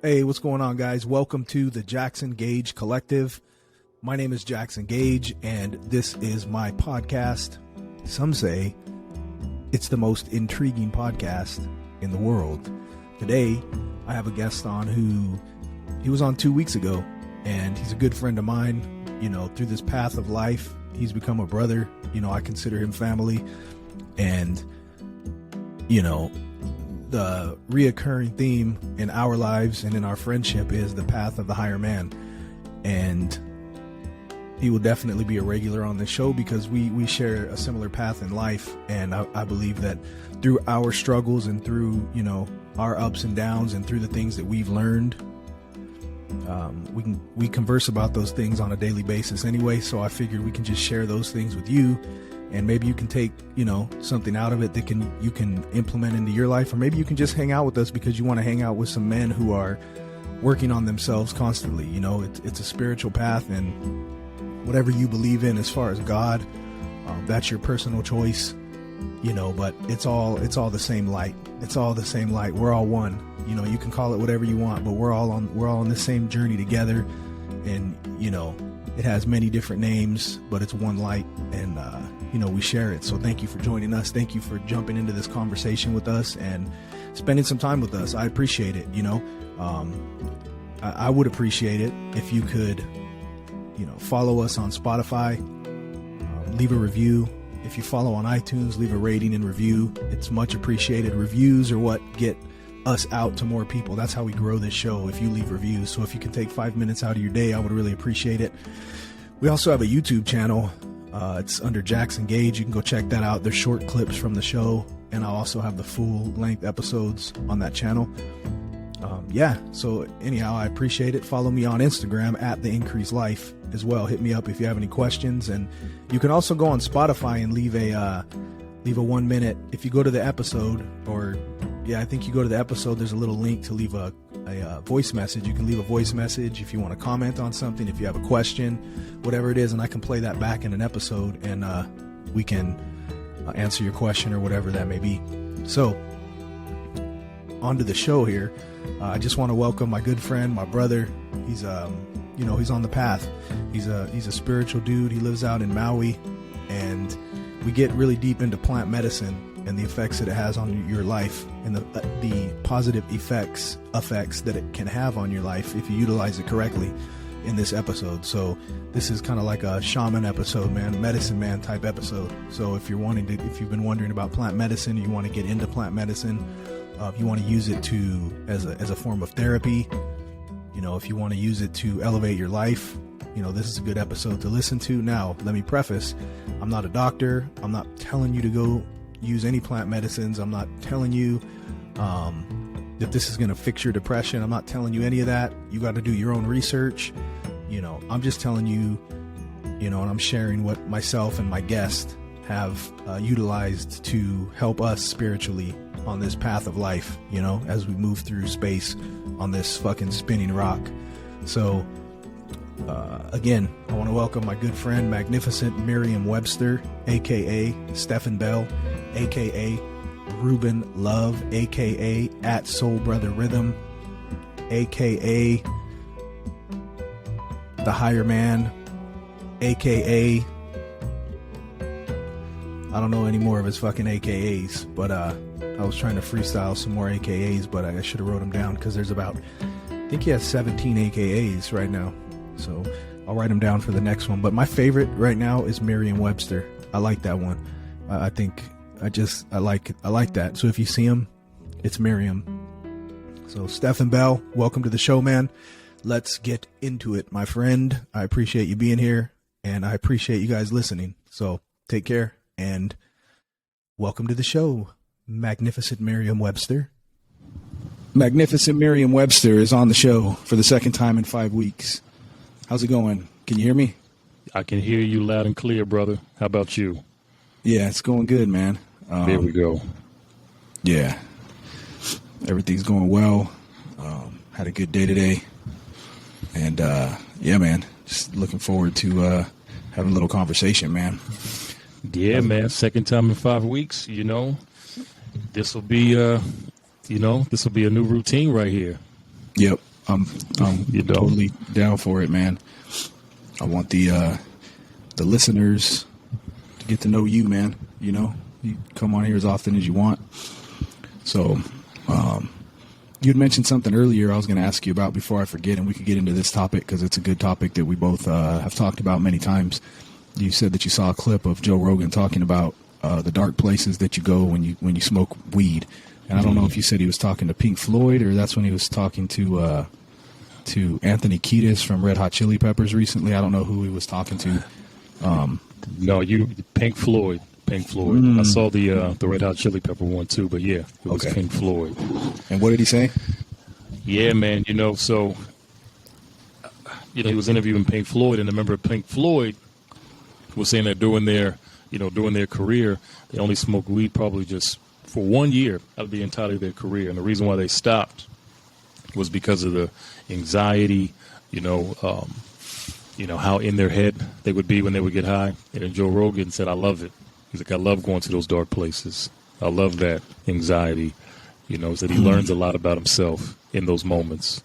Hey, what's going on, guys? Welcome to the Jackson Gage Collective. My name is Jackson Gage, and this is my podcast. Some say it's the most intriguing podcast in the world. Today, I have a guest on who he was on 2 weeks ago, and he's a good friend of mine. You know, through this path of life, he's become a brother. You know, I consider him family, and, you know, the reoccurring theme in our lives and in our friendship is the path of the higher man. And he will definitely be a regular on this show because we share a similar path in life. And I believe that through our struggles and through, you know, our ups and downs and through the things that we've learned, we converse about those things on a daily basis anyway. So I figured we can just share those things with you. And maybe you can take, you know, something out of it that you can implement into your life, or maybe you can just hang out with us because you want to hang out with some men who are working on themselves constantly. You know, it's a spiritual path, and whatever you believe in as far as God, that's your personal choice, you know, but it's all the same light. It's all the same light. We're all one. You know, you can call it whatever you want, but we're all on the same journey together. And, you know, it has many different names, but it's one light, and you know, we share it. So thank you for joining us. Thank you for jumping into this conversation with us and spending some time with us. I appreciate it. You know, I would appreciate it if you could, you know, follow us on Spotify, leave a review. If you follow on iTunes, leave a rating and review. It's much appreciated. Reviews are what get us out to more people. That's how we grow this show, if you leave reviews. So if you can take 5 minutes out of your day, I would really appreciate it. We also have a YouTube channel. It's under Jackson Gage. You can go check that out. There's short clips from the show, and I'll also have the full length episodes on that channel. Yeah, so anyhow, I appreciate it. Follow me on Instagram at The Increased Life as well. Hit me up if you have any questions, and you can also go on Spotify and leave a 1 minute. If you go to the episode, I think you go to the episode, there's a little link to leave a voice message. You can leave a voice message if you want to comment on something, if you have a question, whatever it is, and I can play that back in an episode, and we can answer your question or whatever that may be. So, on to the show here. I just want to welcome my good friend, my brother. He's you know, he's on the path. He's a spiritual dude. He lives out in Maui, and we get really deep into plant medicine and the effects that it has on your life, and the positive effects that it can have on your life if you utilize it correctly in this episode. So this is kind of like a shaman episode, man, medicine man type episode. So if you've been wondering about plant medicine, you want to get into plant medicine, if you want to use it as a form of therapy, you know, if you want to use it to elevate your life, you know, this is a good episode to listen to. Now, let me preface, I'm not a doctor. I'm not telling you to go use any plant medicines. I'm not telling you that this is going to fix your depression. I'm not telling you any of that. You got to do your own research. You know, I'm just telling you, you know, and I'm sharing what myself and my guest have utilized to help us spiritually on this path of life, you know, as we move through space on this fucking spinning rock. So, again, I want to welcome my good friend, magnificent Myriam Webster, aka Stephan Bell, aka Ruben Love, aka at Soul Brother Rhythm, aka the Higher Man, aka I don't know any more of his fucking AKAs, but I was trying to freestyle some more AKAs, but I should have wrote them down because there's I think he has 17 AKAs right now. So I'll write them down for the next one. But my favorite right now is Myriam Webster. I like that one. I like that. So if you see him, it's Myriam. So Stephan Bell, welcome to the show, man. Let's get into it, my friend. I appreciate you being here, and I appreciate you guys listening. So take care, and welcome to the show, magnificent Myriam Webster. Magnificent Myriam Webster is on the show for the second time in 5 weeks. How's it going? Can you hear me? I can hear you loud and clear, brother. How about you? Yeah, it's going good, man. There we go. Yeah. Everything's going well. Had a good day today. And, yeah, man, just looking forward to having a little conversation, man. Yeah, man. Second time in 5 weeks, you know. This will be, this will be a new routine right here. Yep. I'm totally down for it, man. I want the listeners to get to know you, man. You know, you come on here as often as you want. So, you had mentioned something earlier I was going to ask you about before I forget, and we could get into this topic because it's a good topic that we both have talked about many times. You said that you saw a clip of Joe Rogan talking about the dark places that you go when you smoke weed. And I don't know if you said he was talking to Pink Floyd or that's when he was talking to Anthony Kiedis from Red Hot Chili Peppers recently. I don't know who he was talking to. No, Pink Floyd. Pink Floyd. I saw the Red Hot Chili Pepper one too, but yeah, it was Pink Floyd. And what did he say? Yeah, man. He was interviewing Pink Floyd, and I remember Pink Floyd was saying that during their career, they only smoked weed probably just for 1 year out of the entirety of their career, and the reason why they stopped was because of the anxiety, how in their head they would be when they would get high. And then Joe Rogan said, I love it. He's like, I love going to those dark places. I love that anxiety. That he learns a lot about himself in those moments.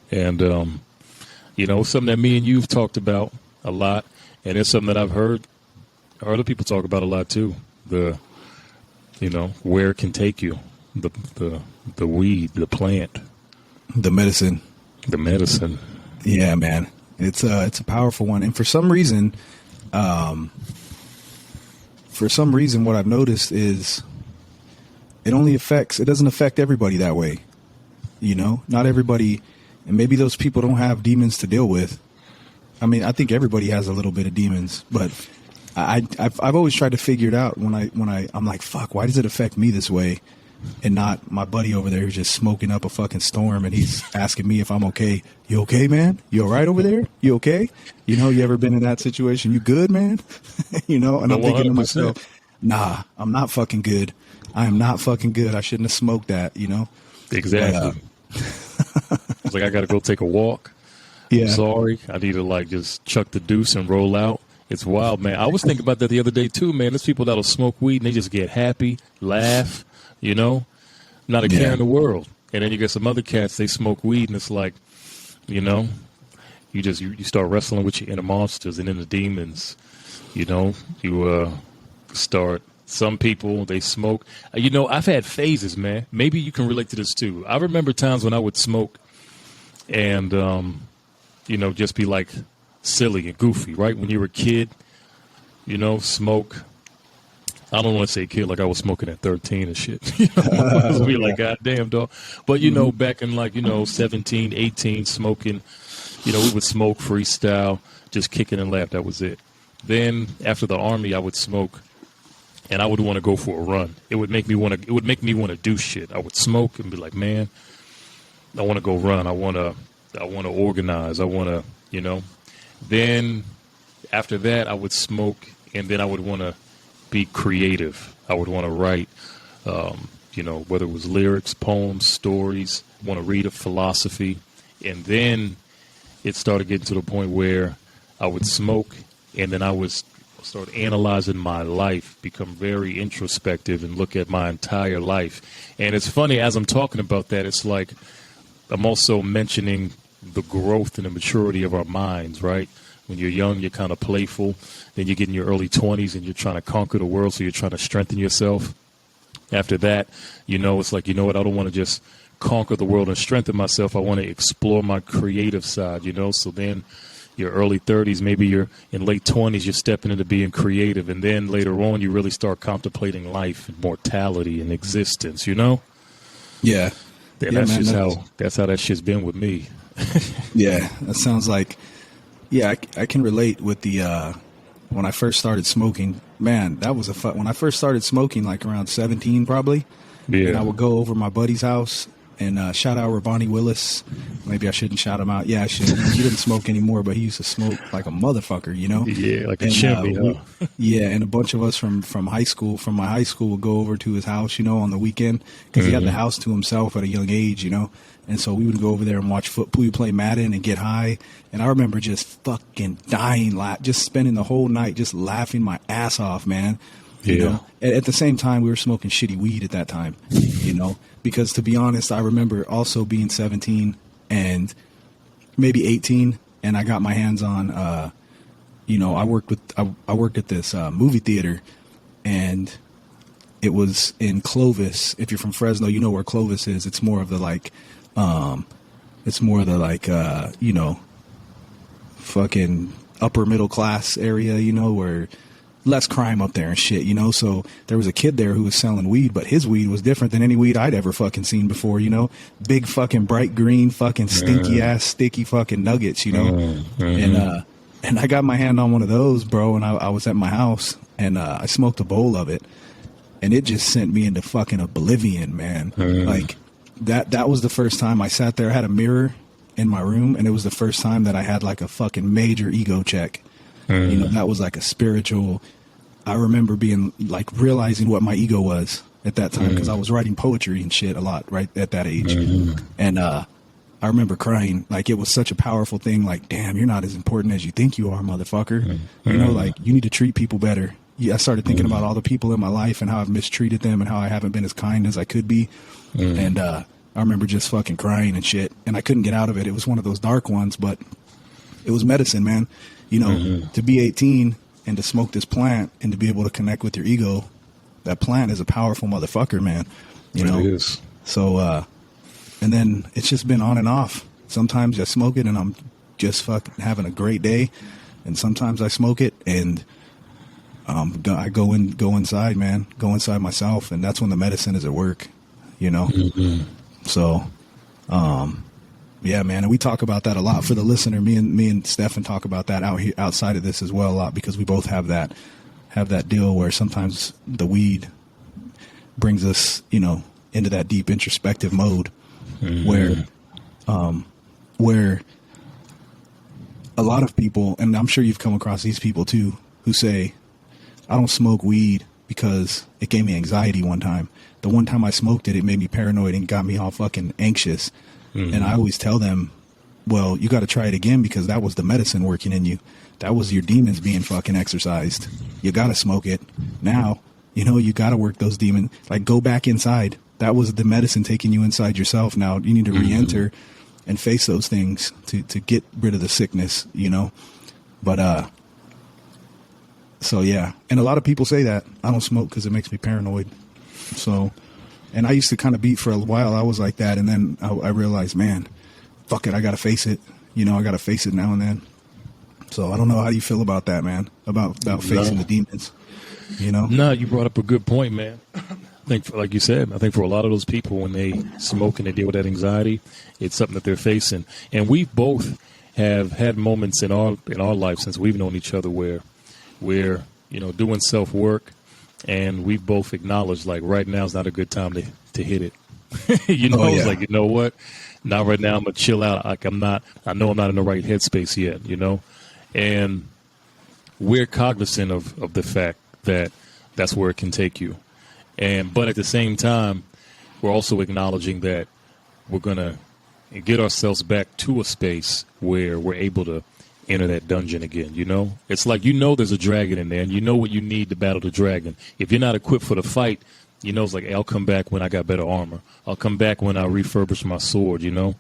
And, something that me and you've talked about a lot, and it's something that I've heard other people talk about a lot too. Where it can take you, the weed, the plant. The medicine. Yeah, man. It's a powerful one. And for some reason, what I've noticed is it doesn't affect everybody that way. Not everybody, and maybe those people don't have demons to deal with. I mean, I think everybody has a little bit of demons, but I've always tried to figure it out when I'm like, fuck, why does it affect me this way and not my buddy over there who's just smoking up a fucking storm and he's asking me if I'm okay. You okay, man? You all right over there? You okay? You ever been in that situation? You good, man? And I'm thinking to myself, nah, I'm not fucking good. I am not fucking good. I shouldn't have smoked that, Exactly. It's like, I got to go take a walk. Yeah. I'm sorry. I need to just chuck the deuce and roll out. It's wild, man. I was thinking about that the other day too, man. There's people that'll smoke weed and they just get happy, laugh, not a care in the world. And then you get some other cats, they smoke weed and it's like, you start wrestling with your inner monsters and inner demons. Some people, they smoke. I've had phases, man. Maybe you can relate to this too. I remember times when I would smoke and, just be like silly and goofy, right? When you were a kid, smoke. I don't want to say kid like I was smoking at 13 and shit. I was be like, God damn, dog. But, back in 17, 18, smoking, we would smoke freestyle, just kicking and laugh. That was it. Then after the Army, I would smoke and I would want to go for a run. It would make me want to do shit. I would smoke and be like, man, I want to go run. I want to organize. I want to, Then after that, I would smoke and then I would want to be creative. I would want to write, whether it was lyrics, poems, stories, want to read a philosophy. And then it started getting to the point where I would smoke and then I would start analyzing my life, become very introspective and look at my entire life. And it's funny, as I'm talking about that, it's like I'm also mentioning the growth and the maturity of our minds, right? When you're young, you're kind of playful. Then you get in your early 20s and you're trying to conquer the world, so you're trying to strengthen yourself. After that, it's like, I don't want to just conquer the world and strengthen myself. I want to explore my creative side, So then your early 30s, maybe you're in late 20s, you're stepping into being creative. And then later on, you really start contemplating life and mortality and existence, Yeah. And that's how that shit's been with me. Yeah, that sounds like, I can relate with the, when I first started smoking, man, that was when I first started smoking, like around 17 probably. Yeah. And I would go over my buddy's house and shout out Rabani Willis. Maybe I shouldn't shout him out. Yeah, I should. He didn't smoke anymore, but he used to smoke like a motherfucker, Yeah, like a chimney, huh? Yeah, and a bunch of us from my high school would go over to his house, on the weekend because he had the house to himself at a young age, And so we would go over there and watch football. We would play Madden and get high. And I remember just fucking dying, just spending the whole night just laughing my ass off, man. You know, at the same time, we were smoking shitty weed at that time, because to be honest, I remember also being 17 and maybe 18, and I got my hands on, I worked at this movie theater, and it was in Clovis. If you're from Fresno, you know where Clovis is. It's more of the fucking upper middle class area, where less crime up there and shit, So there was a kid there who was selling weed, but his weed was different than any weed I'd ever fucking seen before, Big fucking bright green, fucking stinky ass, sticky fucking nuggets, And I got my hand on one of those, bro, and I was at my house, and I smoked a bowl of it, and it just sent me into fucking oblivion, man. Like that was the first time I sat there. I had a mirror in my room, and it was the first time that I had like a fucking major ego check. That was like a spiritual. I remember being like realizing what my ego was at that time, because I was writing poetry and shit a lot right at that age. And I remember crying. Like, it was such a powerful thing. Like, damn, you're not as important as you think you are, motherfucker. Like, you need to treat people better. I started thinking about all the people in my life and how I've mistreated them and how I haven't been as kind as I could be. And I remember just fucking crying and shit, and I couldn't get out of it. It was one of those dark ones, but it was medicine, man. To be 18 and to smoke this plant and to be able to connect with your ego, that plant is a powerful motherfucker, man. It is. So, and then it's just been on and off. Sometimes I smoke it and I'm just fucking having a great day, and sometimes I smoke it and I go inside, man, go inside myself, and that's when the medicine is at work, So, yeah, man, and we talk about that a lot for the listener. Me and Stephan talk about that outside of this as well a lot, because we both have that deal where sometimes the weed brings us, into that deep introspective mode, where a lot of people, and I'm sure you've come across these people too, who say, I don't smoke weed because it gave me anxiety one time. The one time I smoked it, it made me paranoid and got me all fucking anxious. And I always tell them, well, you got to try it again, because that was the medicine working in you. That was your demons being fucking exercised. You got to smoke it. Now, you got to work those demons. Like, go back inside. That was the medicine taking you inside yourself. Now you need to re-enter and face those things to get rid of the sickness, But, so yeah. And a lot of people say that I don't smoke because it makes me paranoid. So, and I used to kind of be, for a while, I was like that. And then I realized, man, fuck it. I got to face it. I got to face it now and then. So I don't know. How do you feel about that, man? About facing the demons, No, you brought up a good point, man. I think, like you said, I think for a lot of those people, when they smoke and they deal with that anxiety, it's something that they're facing. And we both have had moments in our life since we've known each other where we're, doing self-work, and we've both acknowledged, like, right now is not a good time to hit it. It's like, you know what? Not right now. I'm going to chill out. Like, I know I'm not in the right headspace yet, And we're cognizant of the fact that that's where it can take you. But at the same time, we're also acknowledging that we're going to get ourselves back to a space where we're able to enter that dungeon again. It's like, there's a dragon in there, and you know what you need to battle the dragon. If you're not equipped for the fight, it's like, hey, I'll come back when I got better armor. I'll come back when I refurbish my sword, And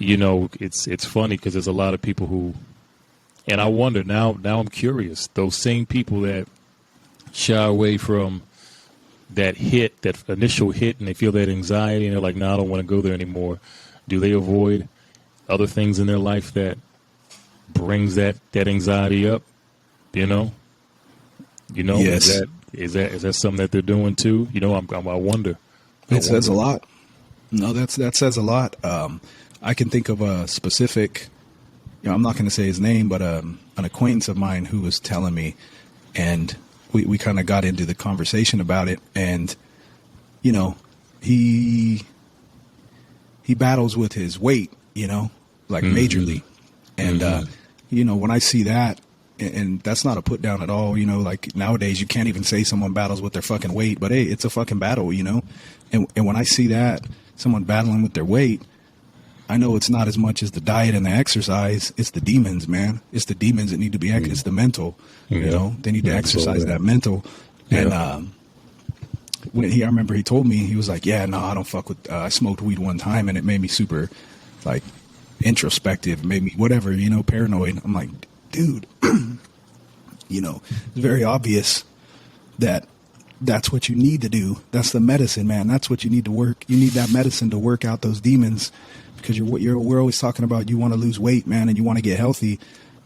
it's funny because there's a lot of people who, and I wonder now I'm curious, those same people that shy away from that initial hit, and they feel that anxiety, and they're like, no, I don't want to go there anymore. Do they avoid other things in their life that brings that anxiety up? Yes. Is that something that they're doing too? I wonder. It says a lot. No, that says a lot. I can think of a specific, I'm not going to say his name, but an acquaintance of mine who was telling me, and we kind of got into the conversation about it, and he battles with his weight, like majorly. And, when I see that, and that's not a put down at all, like nowadays you can't even say someone battles with their fucking weight, but hey, it's a fucking battle, and when I see that, someone battling with their weight, I know it's not as much as the diet and the exercise. It's the demons, man. It's the demons that need to be, it's the mental, they need to exercise that mental. And, I remember he told me, he was like, yeah, no, I don't fuck with, I smoked weed one time and it made me super like introspective, made me whatever, paranoid. I'm like, dude, it's very obvious that that's what you need to do. That's the medicine, man. That's what you need to work. You need that medicine to work out those demons, because we're always talking about, you want to lose weight, man, and you want to get healthy,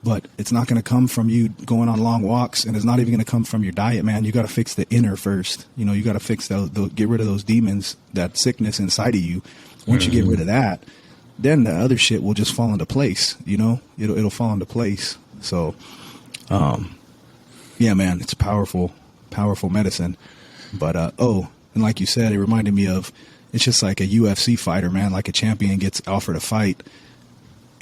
but it's not going to come from you going on long walks, and it's not even going to come from your diet, man. You got to fix the inner first. You got to fix get rid of those demons, that sickness inside of you. Once you get rid of that, then the other shit will just fall into place. It'll fall into place. So, yeah, man, it's powerful medicine. But and like you said, it reminded me of, it's just like a UFC fighter, man. Like a champion gets offered a fight,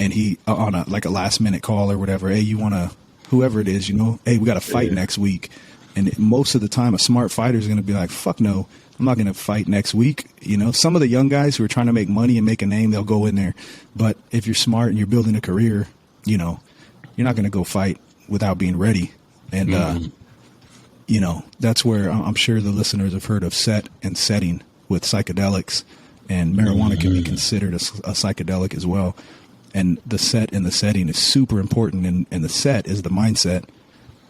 and he on a last minute call or whatever, hey, you want to, whoever it is, hey, we got a fight next week. And most of the time, a smart fighter is going to be like, fuck no, I'm not going to fight next week. Some of the young guys who are trying to make money and make a name, they'll go in there. But if you're smart and you're building a career, you're not going to go fight without being ready. And that's where I'm sure the listeners have heard of set and setting with psychedelics, and marijuana can be considered a psychedelic as well. And the set and the setting is super important, and the set is the mindset.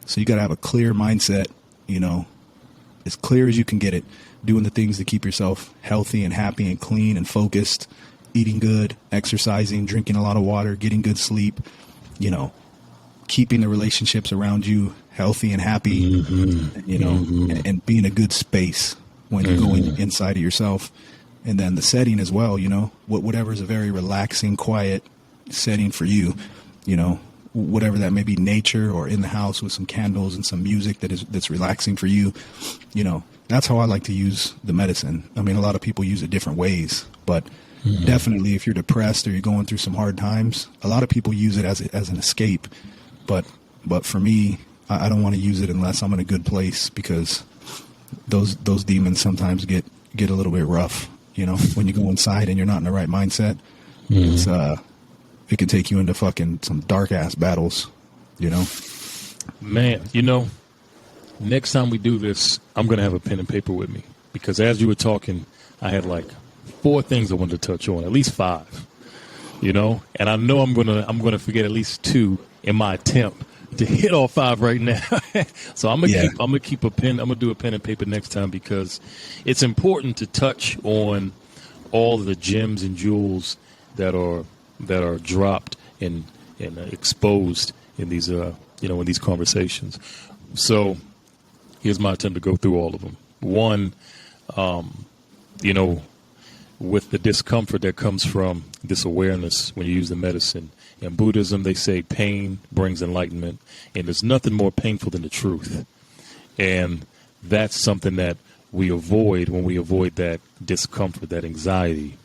So you got to have a clear mindset, as clear as you can get it, doing the things to keep yourself healthy and happy and clean and focused, eating good, exercising, drinking a lot of water, getting good sleep, keeping the relationships around you healthy and happy, and being a good space when you're going inside of yourself. And then the setting as well, whatever is a very relaxing, quiet setting for you, whatever that may be, nature or in the house with some candles and some music that's relaxing for you. That's how I like to use the medicine. I mean, a lot of people use it different ways, but definitely if you're depressed or you're going through some hard times, a lot of people use it as an escape. But for me, I don't want to use it unless I'm in a good place, because those demons sometimes get a little bit rough. When you go inside and you're not in the right mindset, it's it can take you into fucking some dark ass battles. Man, next time we do this, I'm gonna have a pen and paper with me, because as you were talking, I had like 4 things I wanted to touch on, at least 5. And I know I'm gonna forget at least 2 in my attempt to hit all 5 right now. So I'm gonna keep a pen. I'm gonna do a pen and paper next time, because it's important to touch on all of the gems and jewels that are dropped and exposed in these in these conversations. So here's my attempt to go through all of them. One, with the discomfort that comes from this awareness when you use the medicine. In Buddhism, they say pain brings enlightenment, and there's nothing more painful than the truth. And that's something that we avoid when we avoid that discomfort, that anxiety,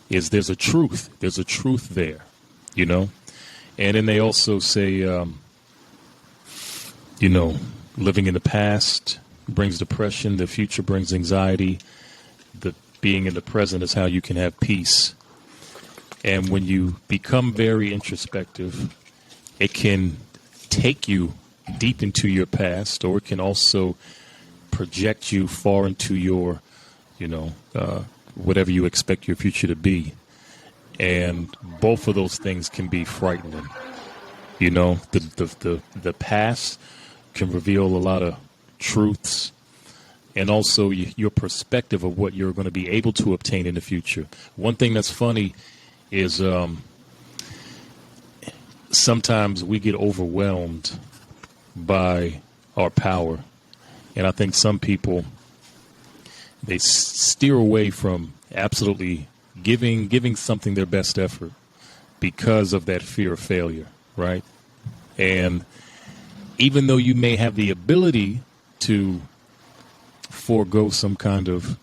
is there's a truth. There's a truth there, And then they also say, living in the past brings depression. The future brings anxiety. The being in the present is how you can have peace. And when you become very introspective, it can take you deep into your past, or it can also project you far into your, whatever you expect your future to be. And both of those things can be frightening. The past can reveal a lot of truths, and also your perspective of what you're going to be able to obtain in the future. One thing that's funny is sometimes we get overwhelmed by our power. And I think some people, they steer away from absolutely giving something their best effort because of that fear of failure, right? And even though you may have the ability to forego some kind of,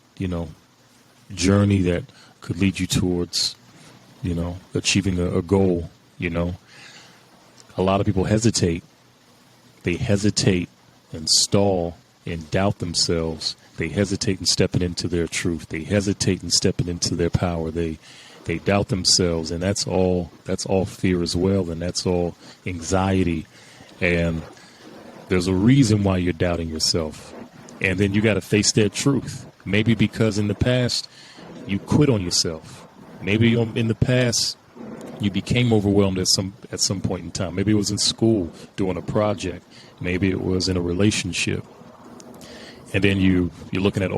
journey that could lead you towards achieving a goal, a lot of people hesitate. They hesitate and stall and doubt themselves. They hesitate in stepping into their truth. They hesitate in stepping into their power. They doubt themselves, and that's all fear as well, and that's all anxiety. And there's a reason why you're doubting yourself. And then you got to face that truth. Maybe because in the past you quit on yourself. Maybe in the past you became overwhelmed at some point in time. Maybe it was in school doing a project. Maybe it was in a relationship. And then you're looking at,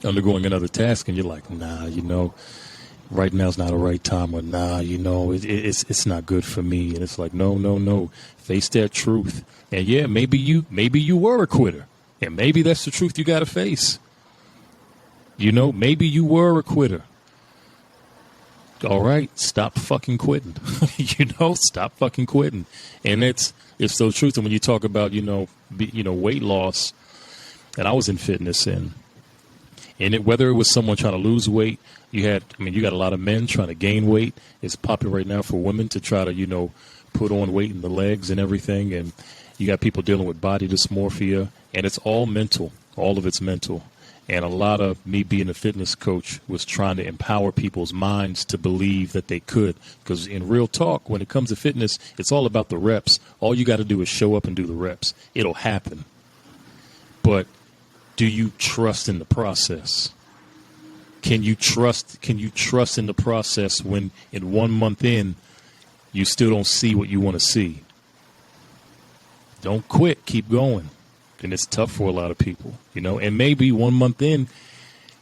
undergoing another task, and you're like, nah, right now's not a right time, or nah, it's not good for me. And it's like, no. Face that truth. And yeah, maybe you were a quitter. And maybe that's the truth you got to face. Maybe you were a quitter. All right, stop fucking quitting. Stop fucking quitting. And it's so true. And when you talk about, weight loss, and I was in fitness, and whether it was someone trying to lose weight, you got a lot of men trying to gain weight. It's popular right now for women to try to, put on weight in the legs and everything. And you got people dealing with body dysmorphia, and it's all mental. All of it's mental. And a lot of me being a fitness coach was trying to empower people's minds to believe that they could. Because in real talk, when it comes to fitness, it's all about the reps. All you got to do is show up and do the reps. It'll happen. But do you trust in the process? Can you trust in the process when in 1 month in, you still don't see what you want to see? Don't quit. Keep going. And it's tough for a lot of people, and maybe 1 month in,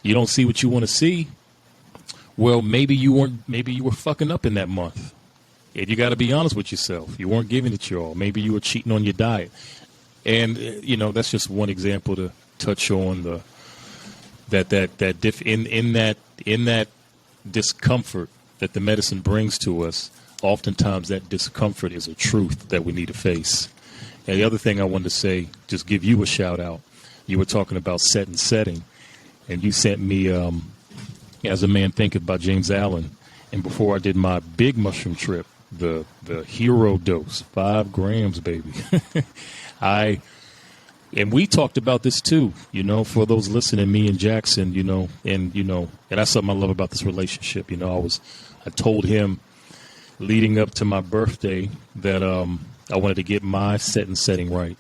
you don't see what you want to see. Well, maybe you were fucking up in that month. And you got to be honest with yourself. You weren't giving it your all. Maybe you were cheating on your diet. And, that's just one example to touch on in that discomfort that the medicine brings to us. Oftentimes that discomfort is a truth that we need to face. And the other thing I wanted to say, just give you a shout out. You were talking about set and setting, and you sent me As a Man Thinketh by James Allen. And before I did my big mushroom trip, the hero dose, 5 grams, baby. And we talked about this too, for those listening, me and Jackson, and that's something I love about this relationship. I told him leading up to my birthday that I wanted to get my set and setting right.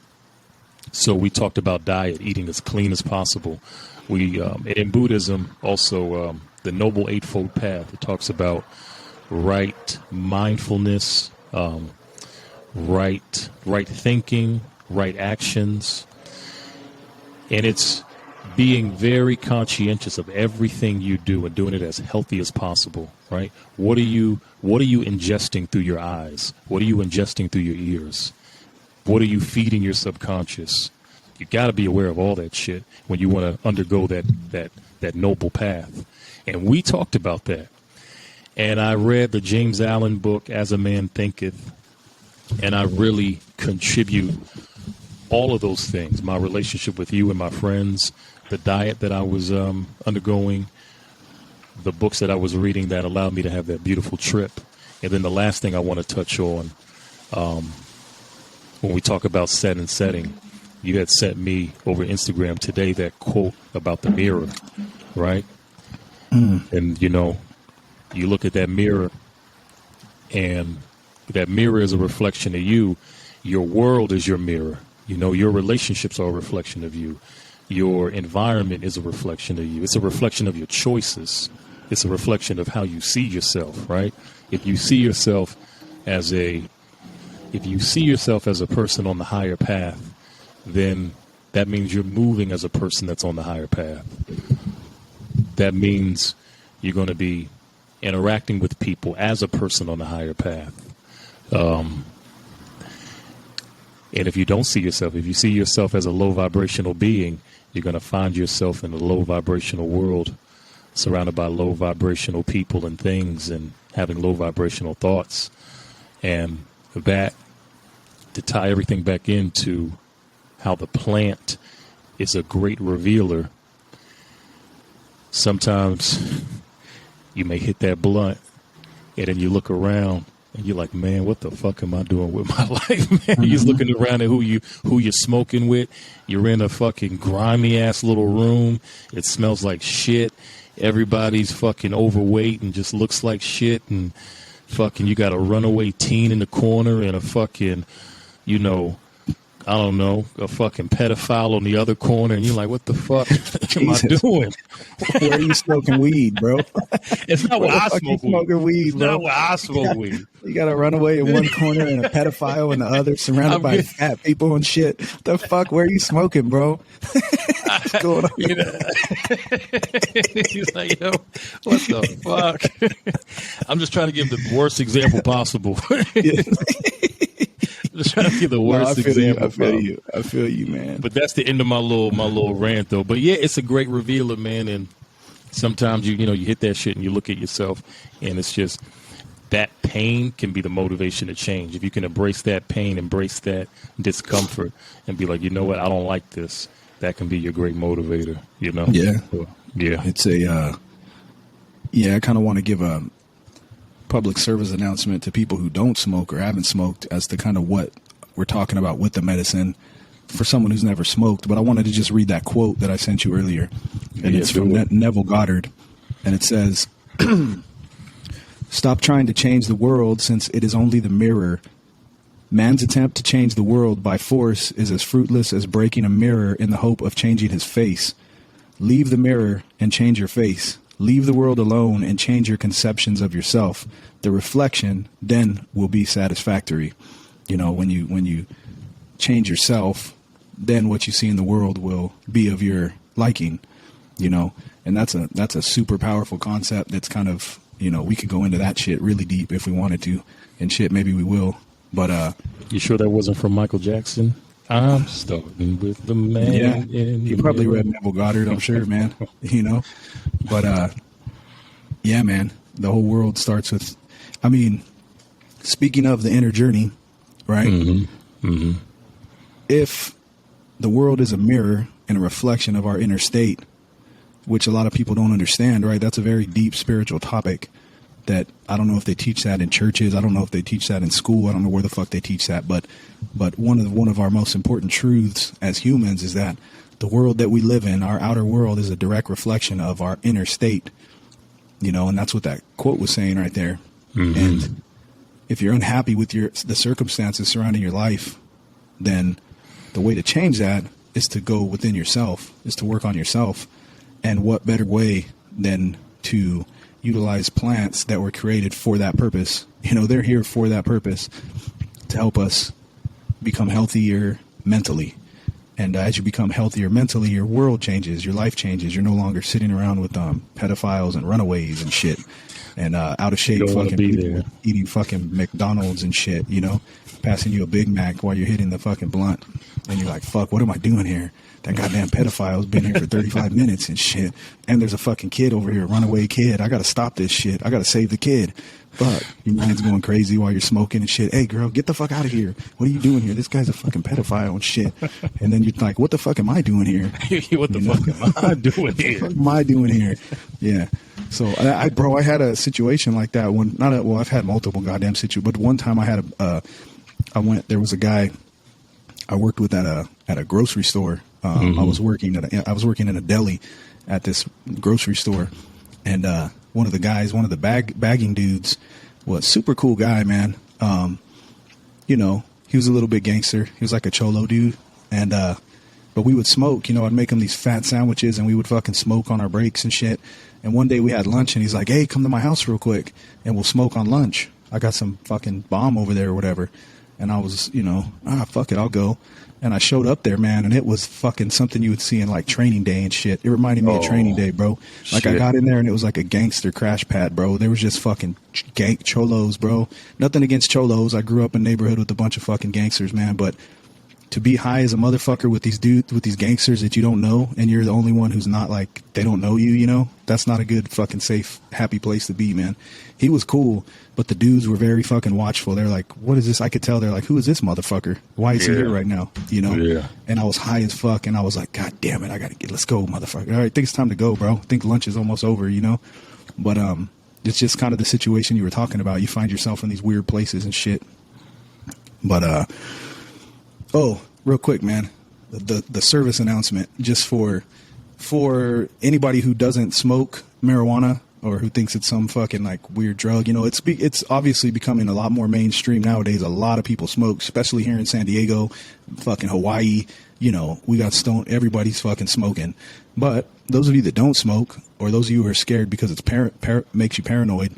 So we talked about diet, eating as clean as possible. In Buddhism, also the Noble Eightfold Path, it talks about right mindfulness, right thinking, right actions. And it's being very conscientious of everything you do and doing it as healthy as possible, right? What are you ingesting through your eyes? What are you ingesting through your ears? What are you feeding your subconscious? You got to be aware of all that shit when you want to undergo that noble path. And we talked about that. And I read the James Allen book, As a Man Thinketh, and I really contribute all of those things, my relationship with you and my friends, the diet that I was undergoing, the books that I was reading that allowed me to have that beautiful trip. And then the last thing I want to touch on, when we talk about set and setting, you had sent me over Instagram today that quote about the mirror, right? And, you look at that mirror, and that mirror is a reflection of you. Your world is your mirror. Your relationships are a reflection of you. Your environment is a reflection of you. It's a reflection of your choices. It's a reflection of how you see yourself, right? If you see yourself as a person on the higher path, then that means you're moving as a person that's on the higher path. That means you're going to be interacting with people as a person on the higher path. And if you don't see yourself, if you see yourself as a low vibrational being, you're going to find yourself in a low vibrational world, surrounded by low vibrational people and things, and having low vibrational thoughts. And that, to tie everything back into how the plant is a great revealer, sometimes you may hit that blunt, and then you look around, and you're like, man, what the fuck am I doing with my life, man? You're just looking around at who you're smoking with. You're in a fucking grimy ass little room. It smells like shit. Everybody's fucking overweight and just looks like shit. And fucking, you got a runaway teen in the corner and a fucking, I don't know, a fucking pedophile on the other corner, and you're like, what the fuck am I Jesus. doing? Where are you smoking weed, bro? It's not where I smoke weed. Smoking weed, It's bro. not where I smoke weed. You got to run away in one corner and a pedophile in the other, surrounded by fat people and shit. The fuck? Where are you smoking, bro? What's going on? You know? He's like, yo, what the fuck? I'm just trying to give the worst example possible. Just trying to give the worst example. I feel you, man. But that's the end of my little rant, though. But yeah, it's a great revealer, man. And sometimes you hit that shit and you look at yourself, and it's just that pain can be the motivation to change. If you can embrace that pain, embrace that discomfort, and be like, you know what, I don't like this. That can be your great motivator. You know? Yeah, so, yeah. It's a I kind of want to give a public service announcement to people who don't smoke or haven't smoked as to kind of what we're talking about with the medicine for someone who's never smoked. But I wanted to just read that quote that I sent you earlier, and it's from Neville Goddard, and it says, "Stop trying to change the world, since it is only the mirror. Man's attempt to change the world by force is as fruitless as breaking a mirror in the hope of changing his face. Leave the mirror and change your face. Leave the world alone and change your conceptions of yourself. The reflection then will be satisfactory." You know, when you change yourself, then what you see in the world will be of your liking, you know. And that's a super powerful concept that's kind of, you know, we could go into that shit really deep if we wanted to, and shit, maybe we will. But you sure that wasn't from Michael Jackson? I'm starting with the man. Yeah, you probably read Neville Goddard, I'm sure, man. You know, but yeah, man, the whole world starts with. I mean, speaking of the inner journey, right? Mm-hmm. Mm-hmm. If the world is a mirror and a reflection of our inner state, which a lot of people don't understand, right? That's a very deep spiritual topic that I don't know if they teach that in churches. I don't know if they teach that in school. I don't know where the fuck they teach that. But one of our most important truths as humans is that the world that we live in, our outer world, is a direct reflection of our inner state. You know, and that's what that quote was saying right there. Mm-hmm. And if you're unhappy with the circumstances surrounding your life, then the way to change that is to go within yourself, is to work on yourself. And what better way than to utilize plants that were created for that purpose? You know, they're here for that purpose, to help us become healthier mentally. And as you become healthier mentally, your world changes, your life changes. You're no longer sitting around with pedophiles and runaways and shit, and out of shape fucking people eating fucking McDonald's and shit, you know, passing you a Big Mac while you're hitting the fucking blunt. And you're like, fuck, what am I doing here? That goddamn pedophile's been here for 35 minutes and shit. And there's a fucking kid over here, a runaway kid. I got to stop this shit. I got to save the kid. Fuck, your mind's going crazy while you're smoking and shit. Hey, girl, get the fuck out of here. What are you doing here? This guy's a fucking pedophile and shit. And then you're like, what the fuck am I doing here? What the fuck am I doing here? What am I doing here? Yeah. So, I had a situation like that. I've had multiple goddamn situations, but one time I had there was a guy I worked with at a grocery store. Mm-hmm. I was working in a deli at this grocery store, and one of the bagging dudes was super cool guy, man. You know, he was a little bit gangster. He was like a cholo dude, and but we would smoke. You know, I'd make him these fat sandwiches, and we would fucking smoke on our breaks and shit. And one day we had lunch, and he's like, "Hey, come to my house real quick, and we'll smoke on lunch. I got some fucking bomb over there or whatever." And I was, you know, fuck it, I'll go. And I showed up there, man, and it was fucking something you would see in like Training Day and shit. It reminded me of Training Day, bro. Like, shit. I got in there and it was like a gangster crash pad, bro. There was just fucking cholos, bro. Nothing against cholos. I grew up in a neighborhood with a bunch of fucking gangsters, man. But to be high as a motherfucker with these gangsters that you don't know, and you're the only one who's not like, they don't know you, you know, that's not a good fucking safe, happy place to be, man. He was cool, but the dudes were very fucking watchful. They're like, what is this? I could tell. They're like, who is this motherfucker? Why is he here right now? You know? Yeah. And I was high as fuck, and I was like, God damn it, let's go, motherfucker. All right, I think it's time to go, bro. I think lunch is almost over, you know? But it's just kind of the situation you were talking about. You find yourself in these weird places and shit. But real quick, man, the service announcement just for anybody who doesn't smoke marijuana, or who thinks it's some fucking like weird drug. You know, it's obviously becoming a lot more mainstream nowadays. A lot of people smoke, especially here in San Diego, fucking Hawaii. You know, we got stoned. Everybody's fucking smoking. But those of you that don't smoke, or those of you who are scared because it's makes you paranoid,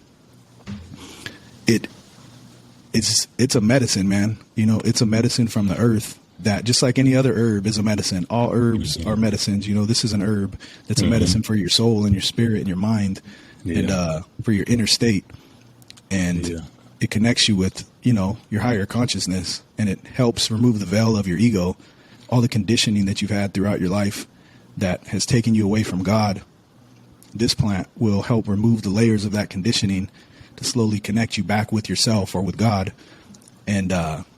it's a medicine, man. You know, it's a medicine from the earth. That just like any other herb is a medicine. All herbs are medicines. You know, this is an herb that's a medicine for your soul and your spirit and your mind, and for your inner state. And it connects you with, you know, your higher consciousness, and it helps remove the veil of your ego, all the conditioning that you've had throughout your life that has taken you away from God. This plant will help remove the layers of that conditioning to slowly connect you back with yourself or with God, and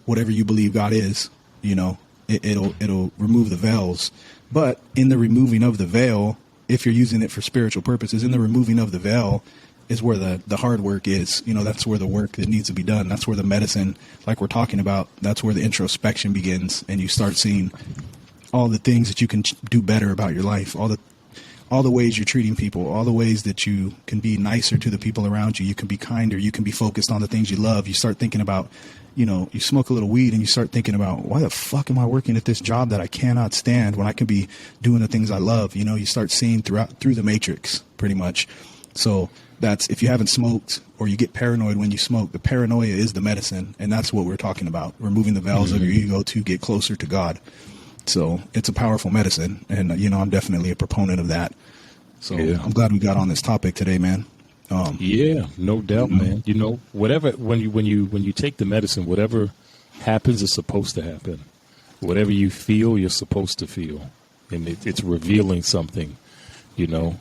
whatever you believe God is. You know, it'll remove the veils. But in the removing of the veil, if you're using it for spiritual purposes, in the removing of the veil is where the hard work is. You know, that's where the work that needs to be done. That's where the medicine, like we're talking about, that's where the introspection begins. And you start seeing all the things that you can do better about your life, all the ways you're treating people, all the ways that you can be nicer to the people around you. You can be kinder. You can be focused on the things you love. You start thinking about, you know, you smoke a little weed and you start thinking about, why the fuck am I working at this job that I cannot stand when I can be doing the things I love? You know, you start seeing through the matrix pretty much. So that's, if you haven't smoked or you get paranoid when you smoke, the paranoia is the medicine. And that's what we're talking about. Removing the veils of your ego to get closer to God. So it's a powerful medicine. And, you know, I'm definitely a proponent of that. So I'm glad we got on this topic today, man. Yeah, no doubt, man. You know, whatever, when you take the medicine, whatever happens is supposed to happen. Whatever you feel, you're supposed to feel, and it's revealing something. You know,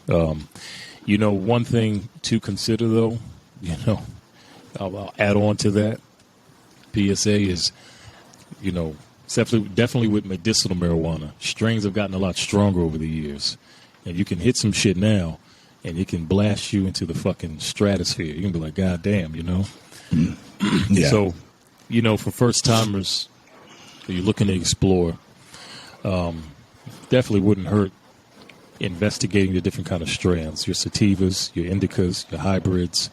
one thing to consider, though. You know, I'll add on to that. PSA is, you know, definitely with medicinal marijuana, strains have gotten a lot stronger over the years, and you can hit some shit now. And it can blast you into the fucking stratosphere. You can be like, God damn, you know? Yeah. So, you know, for first timers, you're looking to explore, definitely wouldn't hurt investigating the different kind of strands, your sativas, your indicas, your hybrids.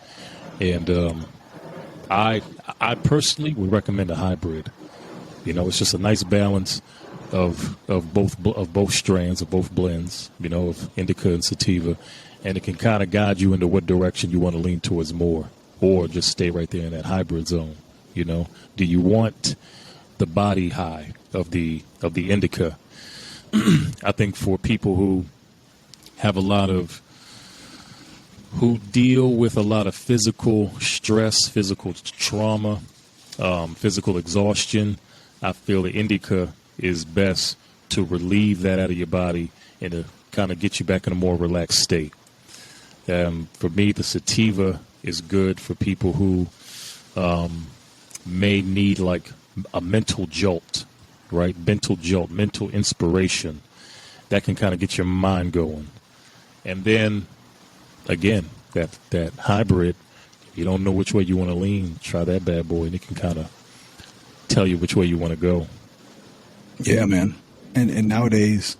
And I personally would recommend a hybrid. You know, it's just a nice balance of both strands, of both blends, you know, of indica and sativa. And it can kind of guide you into what direction you want to lean towards more, or just stay right there in that hybrid zone. You know, do you want the body high of the indica? I think for people who have who deal with a lot of physical stress, physical trauma, physical exhaustion, I feel the indica is best to relieve that out of your body and to kind of get you back in a more relaxed state. For me, the sativa is good for people who may need like a mental jolt, right? Mental jolt, mental inspiration. That can kind of get your mind going. And then, again, that hybrid, you don't know which way you want to lean, try that bad boy, and it can kind of tell you which way you want to go. Yeah, man. And nowadays...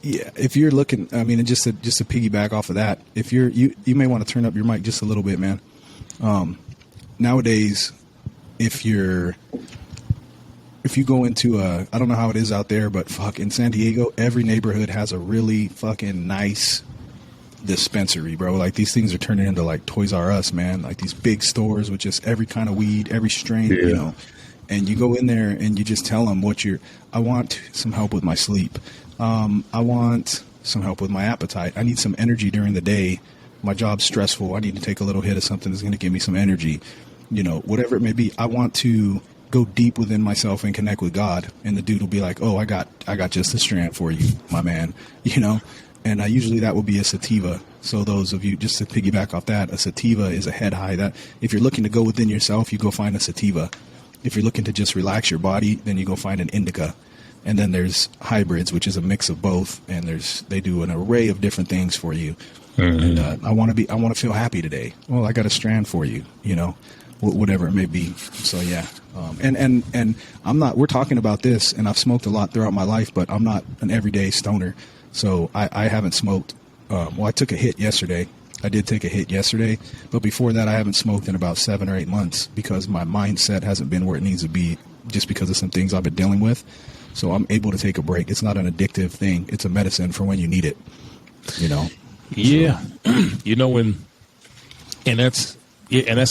Yeah, if you're looking, I mean, and just to piggyback off of that, if you may want to turn up your mic just a little bit, man. Nowadays, if you go into I don't know how it is out there, but fuck, in San Diego, every neighborhood has a really fucking nice dispensary, bro. Like, these things are turning into like Toys R Us, man. Like these big stores with just every kind of weed, every strain, you know. And you go in there and you just tell them I want some help with my sleep. I want some help with my appetite. I need some energy during the day. My job's stressful. I need to take a little hit of something that's going to give me some energy. You know, whatever it may be. I want to go deep within myself and connect with God. And the dude will be like, oh, I got just a strand for you, my man. You know, and usually that will be a sativa. So those of you, just to piggyback off that, a sativa is a head high. That if you're looking to go within yourself, you go find a sativa. If you're looking to just relax your body, then you go find an indica. And then there's hybrids, which is a mix of both, and they do an array of different things for you. And I want to feel happy today. Well, I got a strand for you, you know, whatever it may be. So yeah, and I'm not. We're talking about this, and I've smoked a lot throughout my life, but I'm not an everyday stoner. So I haven't smoked. Well, I took a hit yesterday, I did take a hit yesterday, but before that, I haven't smoked in about 7 or 8 months because my mindset hasn't been where it needs to be, just because of some things I've been dealing with. So I'm able to take a break. It's not an addictive thing. It's a medicine for when you need it. You know. Yeah, you know, and that's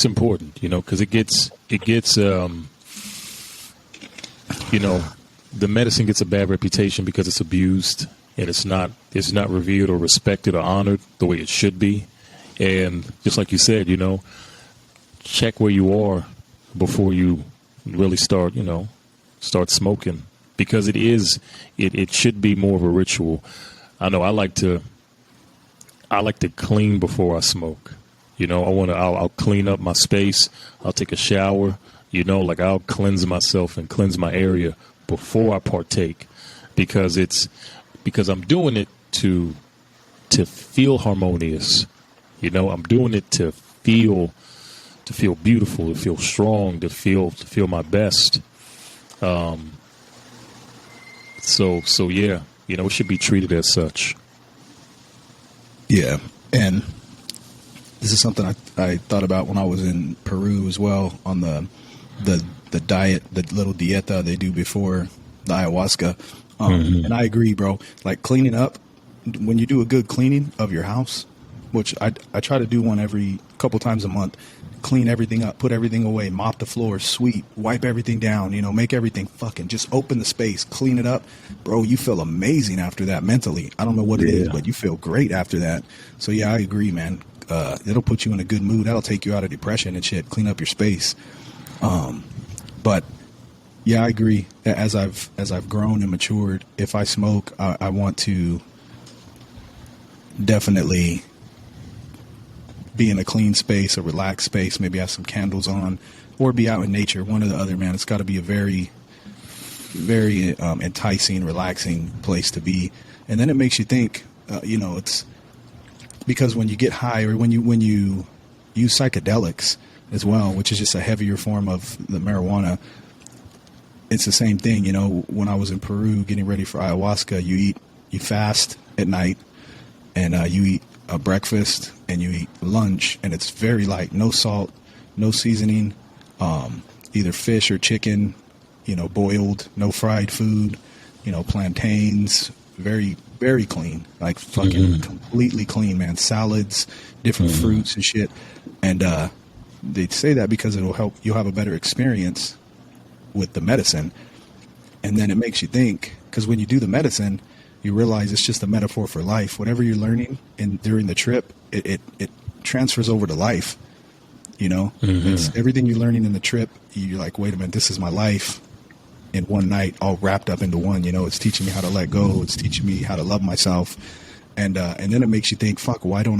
important. You know, because it gets you know, the medicine gets a bad reputation because it's abused and it's not revered or respected or honored the way it should be. And just like you said, you know, check where you are before you really start smoking, because it should be more of a ritual. I know I like to clean before I smoke. You know, I'll clean up my space. I'll take a shower. You know, like I'll cleanse myself and cleanse my area before I partake, because I'm doing it to feel harmonious. You know, I'm doing it to feel beautiful, to feel strong, to feel my best. So yeah, you know, it should be treated as such. Yeah, and this is something I thought about when I was in Peru as well, on the diet, the little dieta they do before the ayahuasca. And I agree, bro. Like cleaning up, when you do a good cleaning of your house, which I try to do one every couple times a month, clean everything up, put everything away, mop the floor, sweep, wipe everything down, you know, make everything fucking, just open the space, clean it up. Bro, you feel amazing after that mentally. I don't know what it is, but you feel great after that. So yeah, I agree, man. It'll put you in a good mood. That'll take you out of depression and shit. Clean up your space. But yeah, I agree. As I've grown and matured, if I smoke, I want to definitely be in a clean space, a relaxed space, maybe have some candles on, or be out in nature. One or the other, man. It's got to be a very, very enticing, relaxing place to be. And then it makes you think, you know, it's because when you get high, or when you use psychedelics as well, which is just a heavier form of the marijuana, it's the same thing. You know, when I was in Peru getting ready for ayahuasca, you fast at night, and you eat a breakfast and you eat lunch, and it's very light, no salt, no seasoning, either fish or chicken, you know, boiled, no fried food, you know, plantains, very, very clean, like fucking completely clean, man. Salads, different fruits and shit. And they say that because it'll help you'll have a better experience with the medicine. And then it makes you think, because when you do the medicine, you realize it's just a metaphor for life. Whatever you're learning during the trip, it transfers over to life. You know, it's everything you're learning in the trip. You're like, wait a minute, this is my life in one night, all wrapped up into one. You know, it's teaching me how to let go. It's teaching me how to love myself. And then it makes you think, fuck, why don't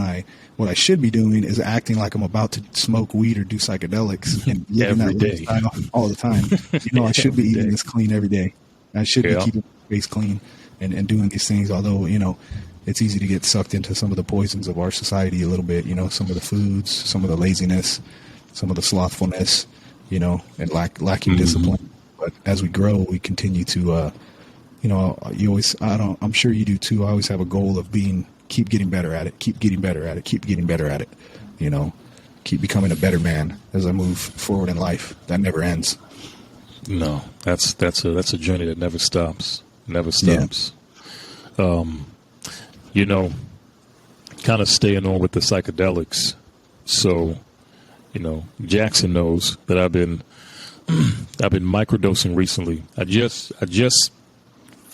what I should be doing is acting like I'm about to smoke weed or do psychedelics and living that lifestyle all the time. You know, I should be eating this clean every day. I should be keeping my face clean and doing these things, although, you know, it's easy to get sucked into some of the poisons of our society a little bit, you know, some of the foods, some of the laziness, some of the slothfulness, you know, and lacking discipline. But as we grow, we continue to, you know, I'm sure you do too. I always have a goal of keep getting better at it, keep getting better at it, keep getting better at it, you know, keep becoming a better man as I move forward in life. That never ends. No, that's a journey that never stops. Never stops. Yeah. You know, kind of staying on with the psychedelics. So, you know, Jackson knows that I've been microdosing recently. I just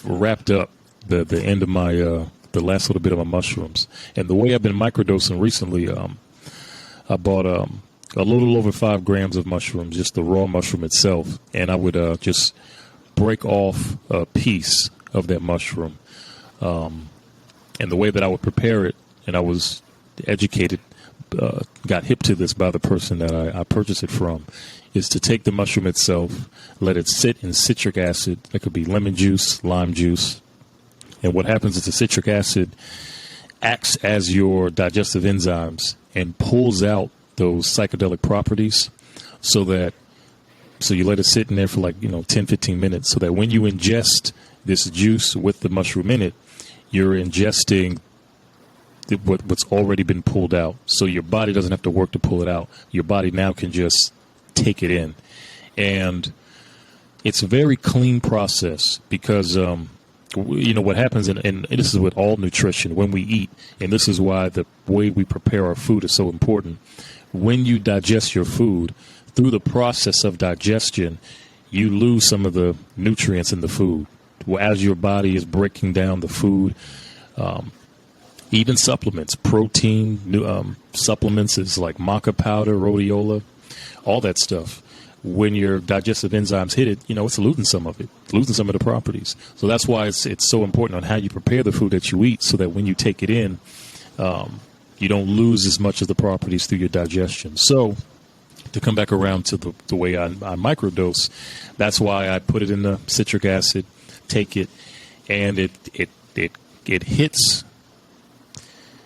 wrapped up the end of my the last little bit of my mushrooms, and the way I've been microdosing recently, I bought a little over 5 grams of mushrooms, just the raw mushroom itself, and I would just break off a piece of that mushroom. And the way that I would prepare it, and I was educated, got hip to this by the person that I purchased it from, is to take the mushroom itself, let it sit in citric acid. It could be lemon juice, lime juice. And what happens is the citric acid acts as your digestive enzymes and pulls out those psychedelic properties so you let it sit in there for 10, 15 minutes so that when you ingest this juice with the mushroom in it, you're ingesting what's already been pulled out. So your body doesn't have to work to pull it out. Your body now can just take it in. And it's a very clean process because, what happens, and this is with all nutrition, when we eat, and this is why the way we prepare our food is so important. When you digest your food, through the process of digestion, you lose some of the nutrients in the food. Well, as your body is breaking down the food, even supplements, protein supplements is like maca powder, rhodiola, all that stuff. When your digestive enzymes hit it, it's losing some of it, losing some of the properties. So that's why it's so important on how you prepare the food that you eat, so that when you take it in, you don't lose as much of the properties through your digestion. So to come back around to the way I microdose, that's why I put it in the citric acid, take it, and it hits.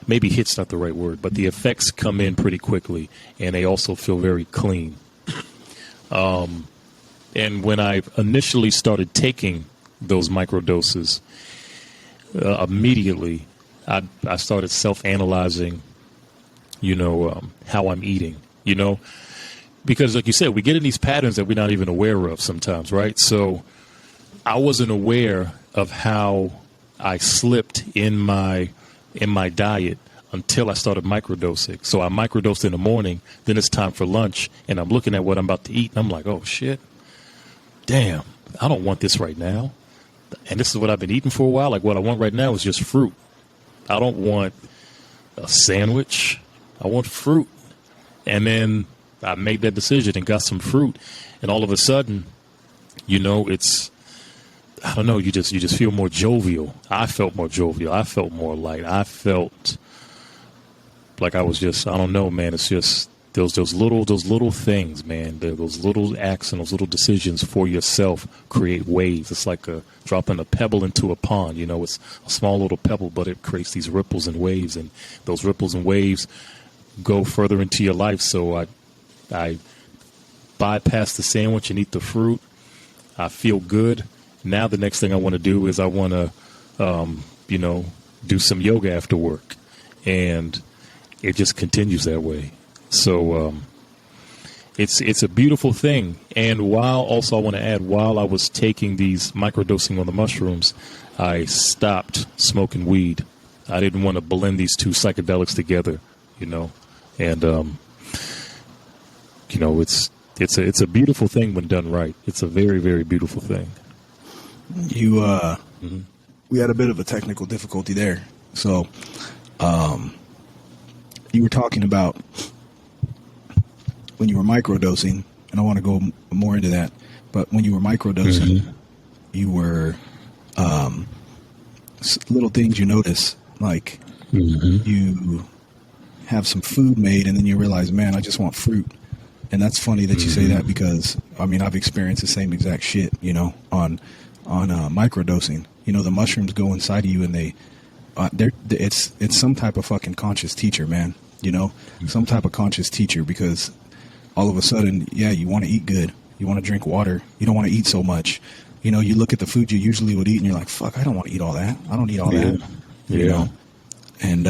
Maybe hit's not the right word, but the effects come in pretty quickly, and they also feel very clean. And when I initially started taking those microdoses, immediately I started self-analyzing, how I'm eating, because like you said, we get in these patterns that we're not even aware of sometimes, right? So I wasn't aware of how I slipped in my diet until I started microdosing. So I microdosed in the morning, then it's time for lunch, and I'm looking at what I'm about to eat, and I'm like, oh, shit, damn, I don't want this right now. And this is what I've been eating for a while. Like, what I want right now is just fruit. I don't want a sandwich. I want fruit. And then I made that decision and got some fruit, and all of a sudden, it's, I don't know, you just feel more jovial. I felt more jovial. I felt more light. I felt like I was just, I don't know, man. It's just those little things, man. Those little acts and those little decisions for yourself create waves. It's like dropping a pebble into a pond. It's a small little pebble, but it creates these ripples and waves, and those ripples and waves go further into your life. So I bypass the sandwich and eat the fruit. I feel good. Now the next thing I want to do is I want to, do some yoga after work, and it just continues that way. So it's a beautiful thing. And while I want to add, while I was taking these microdosing on the mushrooms, I stopped smoking weed. I didn't want to blend these two psychedelics together, and it's a beautiful thing when done right. It's a very, very beautiful thing. We had a bit of a technical difficulty there. So, you were talking about when you were microdosing, and I want to go more into that, but when you were microdosing, you were, little things you notice, like you have some food made and then you realize, man, I just want fruit. And that's funny that you say that, because I've experienced the same exact shit, on microdosing. The mushrooms go inside of you, and it's some type of fucking conscious teacher, man. Some type of conscious teacher, because all of a sudden, you want to eat good, you want to drink water, you don't want to eat so much. You look at the food you usually would eat, and you're like, fuck, I don't want to eat all that. I don't eat all that. And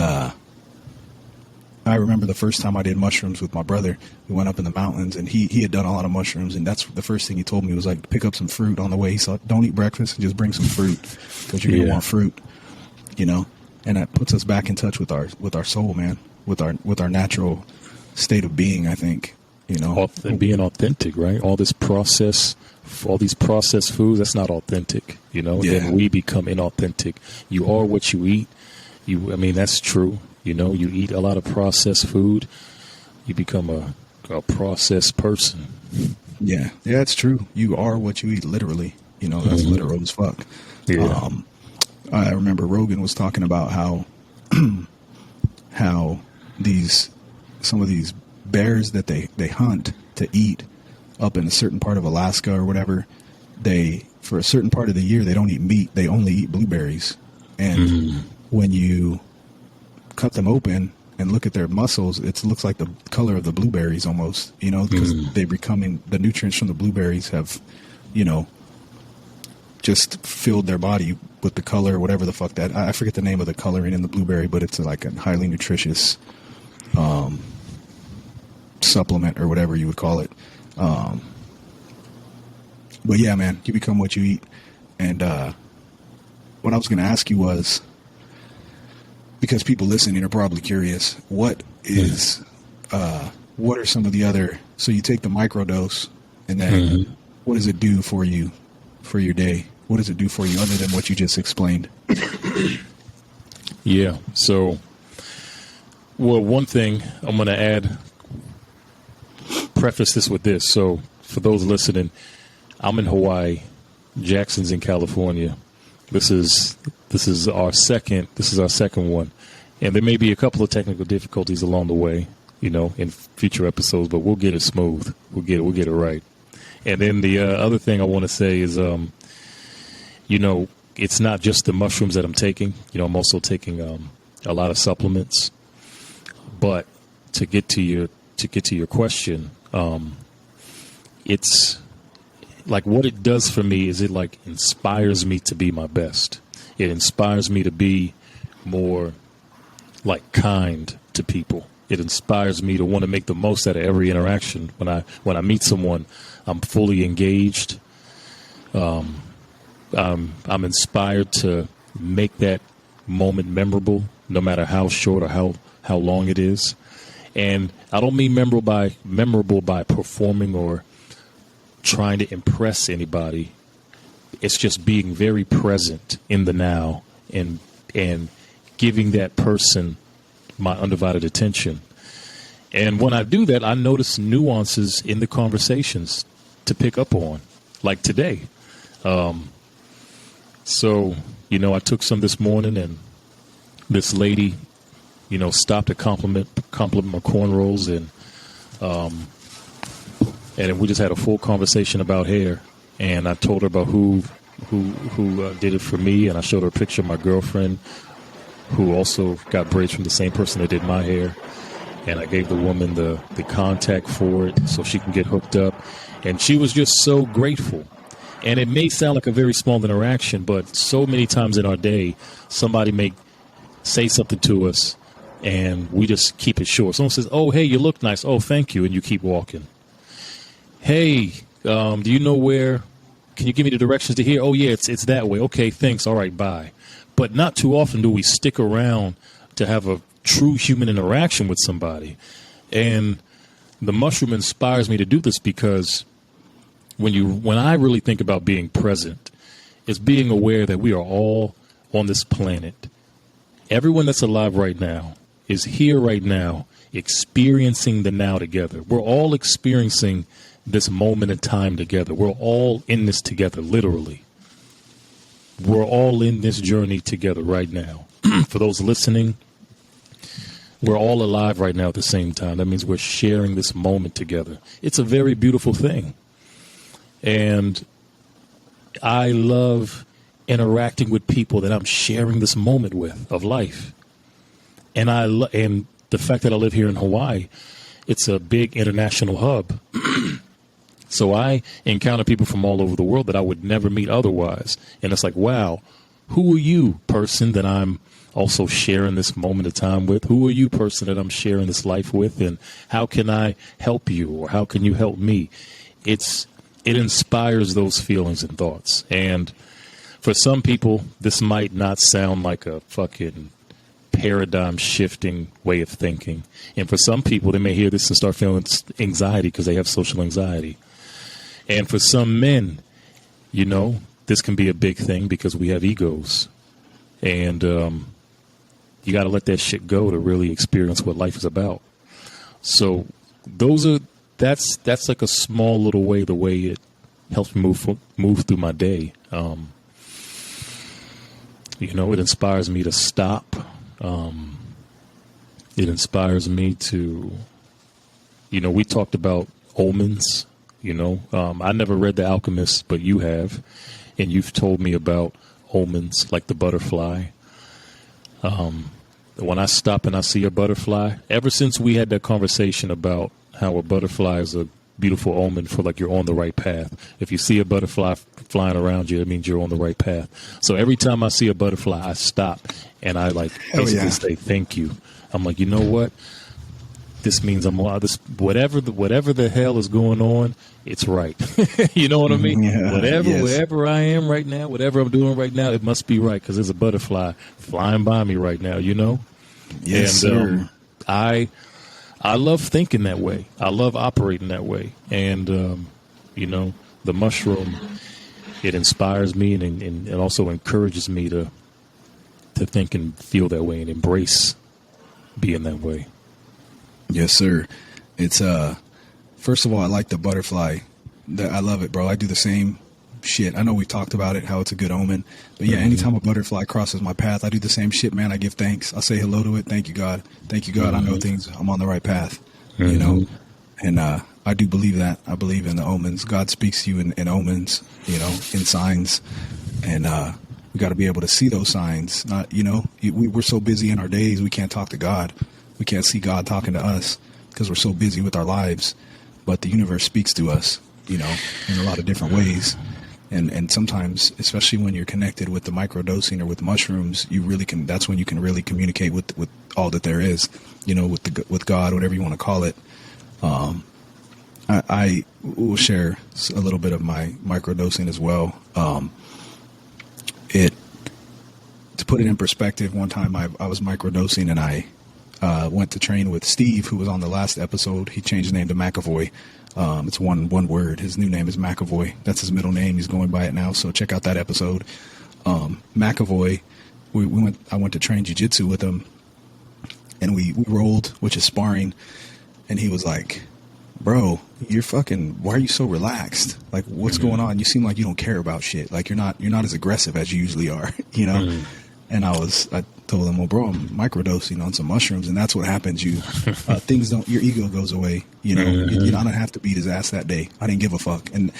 I remember the first time I did mushrooms with my brother. We went up in the mountains, and he had done a lot of mushrooms, and that's the first thing he told me was like, pick up some fruit on the way. He said, don't eat breakfast, just bring some fruit, because you're gonna want fruit, And that puts us back in touch with our soul, man, with our natural state of being, I think. And being authentic, right? All these processed foods, that's not authentic, Then we become inauthentic. You are what you eat. That's true. You eat a lot of processed food, you become a processed person. Yeah, it's true. You are what you eat, literally. That's literal as fuck. Yeah. I remember Rogan was talking about how some of these bears that they hunt to eat up in a certain part of Alaska or whatever, for a certain part of the year, they don't eat meat. They only eat blueberries. And when you cut them open and look at their muscles, it looks like the color of the blueberries almost, because they're becoming, the nutrients from the blueberries have, just filled their body with the color, whatever the fuck that, I forget the name of the coloring in the blueberry, but it's like a highly nutritious supplement or whatever you would call it. But yeah, man, you become what you eat. And what I was going to ask you was, because people listening are probably curious, what are some of the other, so you take the microdose and then what does it do for you, for your day? What does it do for you other than what you just explained? Yeah. So, well, one thing I'm going to preface this with this. So for those listening, I'm in Hawaii. Jackson's in California. This is our second one. And there may be a couple of technical difficulties along the way, in future episodes, but we'll get it smooth. We'll get it right. And then the other thing I want to say is, it's not just the mushrooms that I'm taking. I'm also taking a lot of supplements. But to get to your question, it's like what it does for me is it like inspires me to be my best. It inspires me to be more like kind to people. It inspires me to want to make the most out of every interaction. When I meet someone, I'm fully engaged. I'm inspired to make that moment memorable, no matter how short or how long it is. And I don't mean memorable by performing or trying to impress anybody. It's just being very present in the now and giving that person my undivided attention. And when I do that, I notice nuances in the conversations to pick up on, like today. So, I took some this morning, and this lady, stopped to compliment my cornrows, and we just had a full conversation about hair. And I told her about who did it for me, and I showed her a picture of my girlfriend, who also got braids from the same person that did my hair. And I gave the woman the contact for it so she can get hooked up. And she was just so grateful. And it may sound like a very small interaction, but so many times in our day, somebody may say something to us, and we just keep it short. Someone says, "Oh, hey, you look nice. Oh, thank you," and you keep walking. Hey, do you know where? Can you give me the directions to here? Oh, yeah, it's that way. Okay, thanks. All right, bye. But not too often do we stick around to have a true human interaction with somebody. And the mushroom inspires me to do this because when I really think about being present, it's being aware that we are all on this planet. Everyone that's alive right now is here right now, experiencing the now together. We're all experiencing this moment in time together. We're all in this together, literally. We're all in this journey together right now. For those listening, we're all alive right now at the same time. That means we're sharing this moment together. It's a very beautiful thing. And I love interacting with people that I'm sharing this moment with of life. And and the fact that I live here in Hawaii, it's a big international hub. So I encounter people from all over the world that I would never meet otherwise. And it's like, wow, who are you, person, that I'm also sharing this moment of time with? Who are you, person, that I'm sharing this life with? And how can I help you, or how can you help me? It inspires those feelings and thoughts. And for some people, this might not sound like a fucking paradigm shifting way of thinking. And for some people, they may hear this and start feeling anxiety because they have social anxiety. And for some men, this can be a big thing because we have egos. And you got to let that shit go to really experience what life is about. So that's like a small little way, the way it helps me move through my day. It inspires me to stop. It inspires me to, we talked about omens. I never read The Alchemist, but you have, and you've told me about omens, like the butterfly. When I stop and I see a butterfly, ever since we had that conversation about how a butterfly is a beautiful omen for like you're on the right path. If you see a butterfly flying around you, it means you're on the right path. So every time I see a butterfly, I stop and I like basically say thank you. I'm like, you know what? This means I'm this whatever the hell is going on, it's right. You know what I mean? Yeah, wherever I am right now, whatever I'm doing right now, it must be right because there's a butterfly flying by me right now. You know? Yes, and, sir. I love thinking that way. I love operating that way. And, you know, the mushroom, it inspires me and it also encourages me to think and feel that way and embrace being that way. Yes, sir. It's, first of all, I like the butterfly. I love it, bro. I do the same shit. I know we've talked about it, how it's a good omen. But yeah, anytime a butterfly crosses my path, I do the same shit, man. I give thanks. I say hello to it. Thank you, God. Thank you, God. I know I'm on the right path, you know. And I do believe that. I believe in the omens. God speaks to you in omens, you know, in signs. And we got to be able to see those signs. You know, we're so busy in our days, we can't talk to God. We can't see God talking to us because we're so busy with our lives. But the universe speaks to us, you know, in a lot of different ways. And sometimes, especially when you're connected with the microdosing or with mushrooms, you really can. That's when you can really communicate with all that there is, you know, with God, whatever you want to call it. I will share a little bit of my microdosing as well. To put it in perspective, one time I was microdosing and I went to train with Steve, who was on the last episode. He changed his name to McAvoy. It's one word. His new name is McAvoy. That's his middle name. He's going by it now. So check out that episode. McAvoy, I went to train jiu-jitsu with him and we rolled, which is sparring. And he was like, bro, why are you so relaxed? Like, what's going on? You seem like you don't care about shit. Like you're not as aggressive as you usually are, you know? And I told him, well, bro, I'm microdosing on some mushrooms, and that's what happens. Your ego goes away. You know, I don't have to beat his ass that day. I didn't give a fuck. And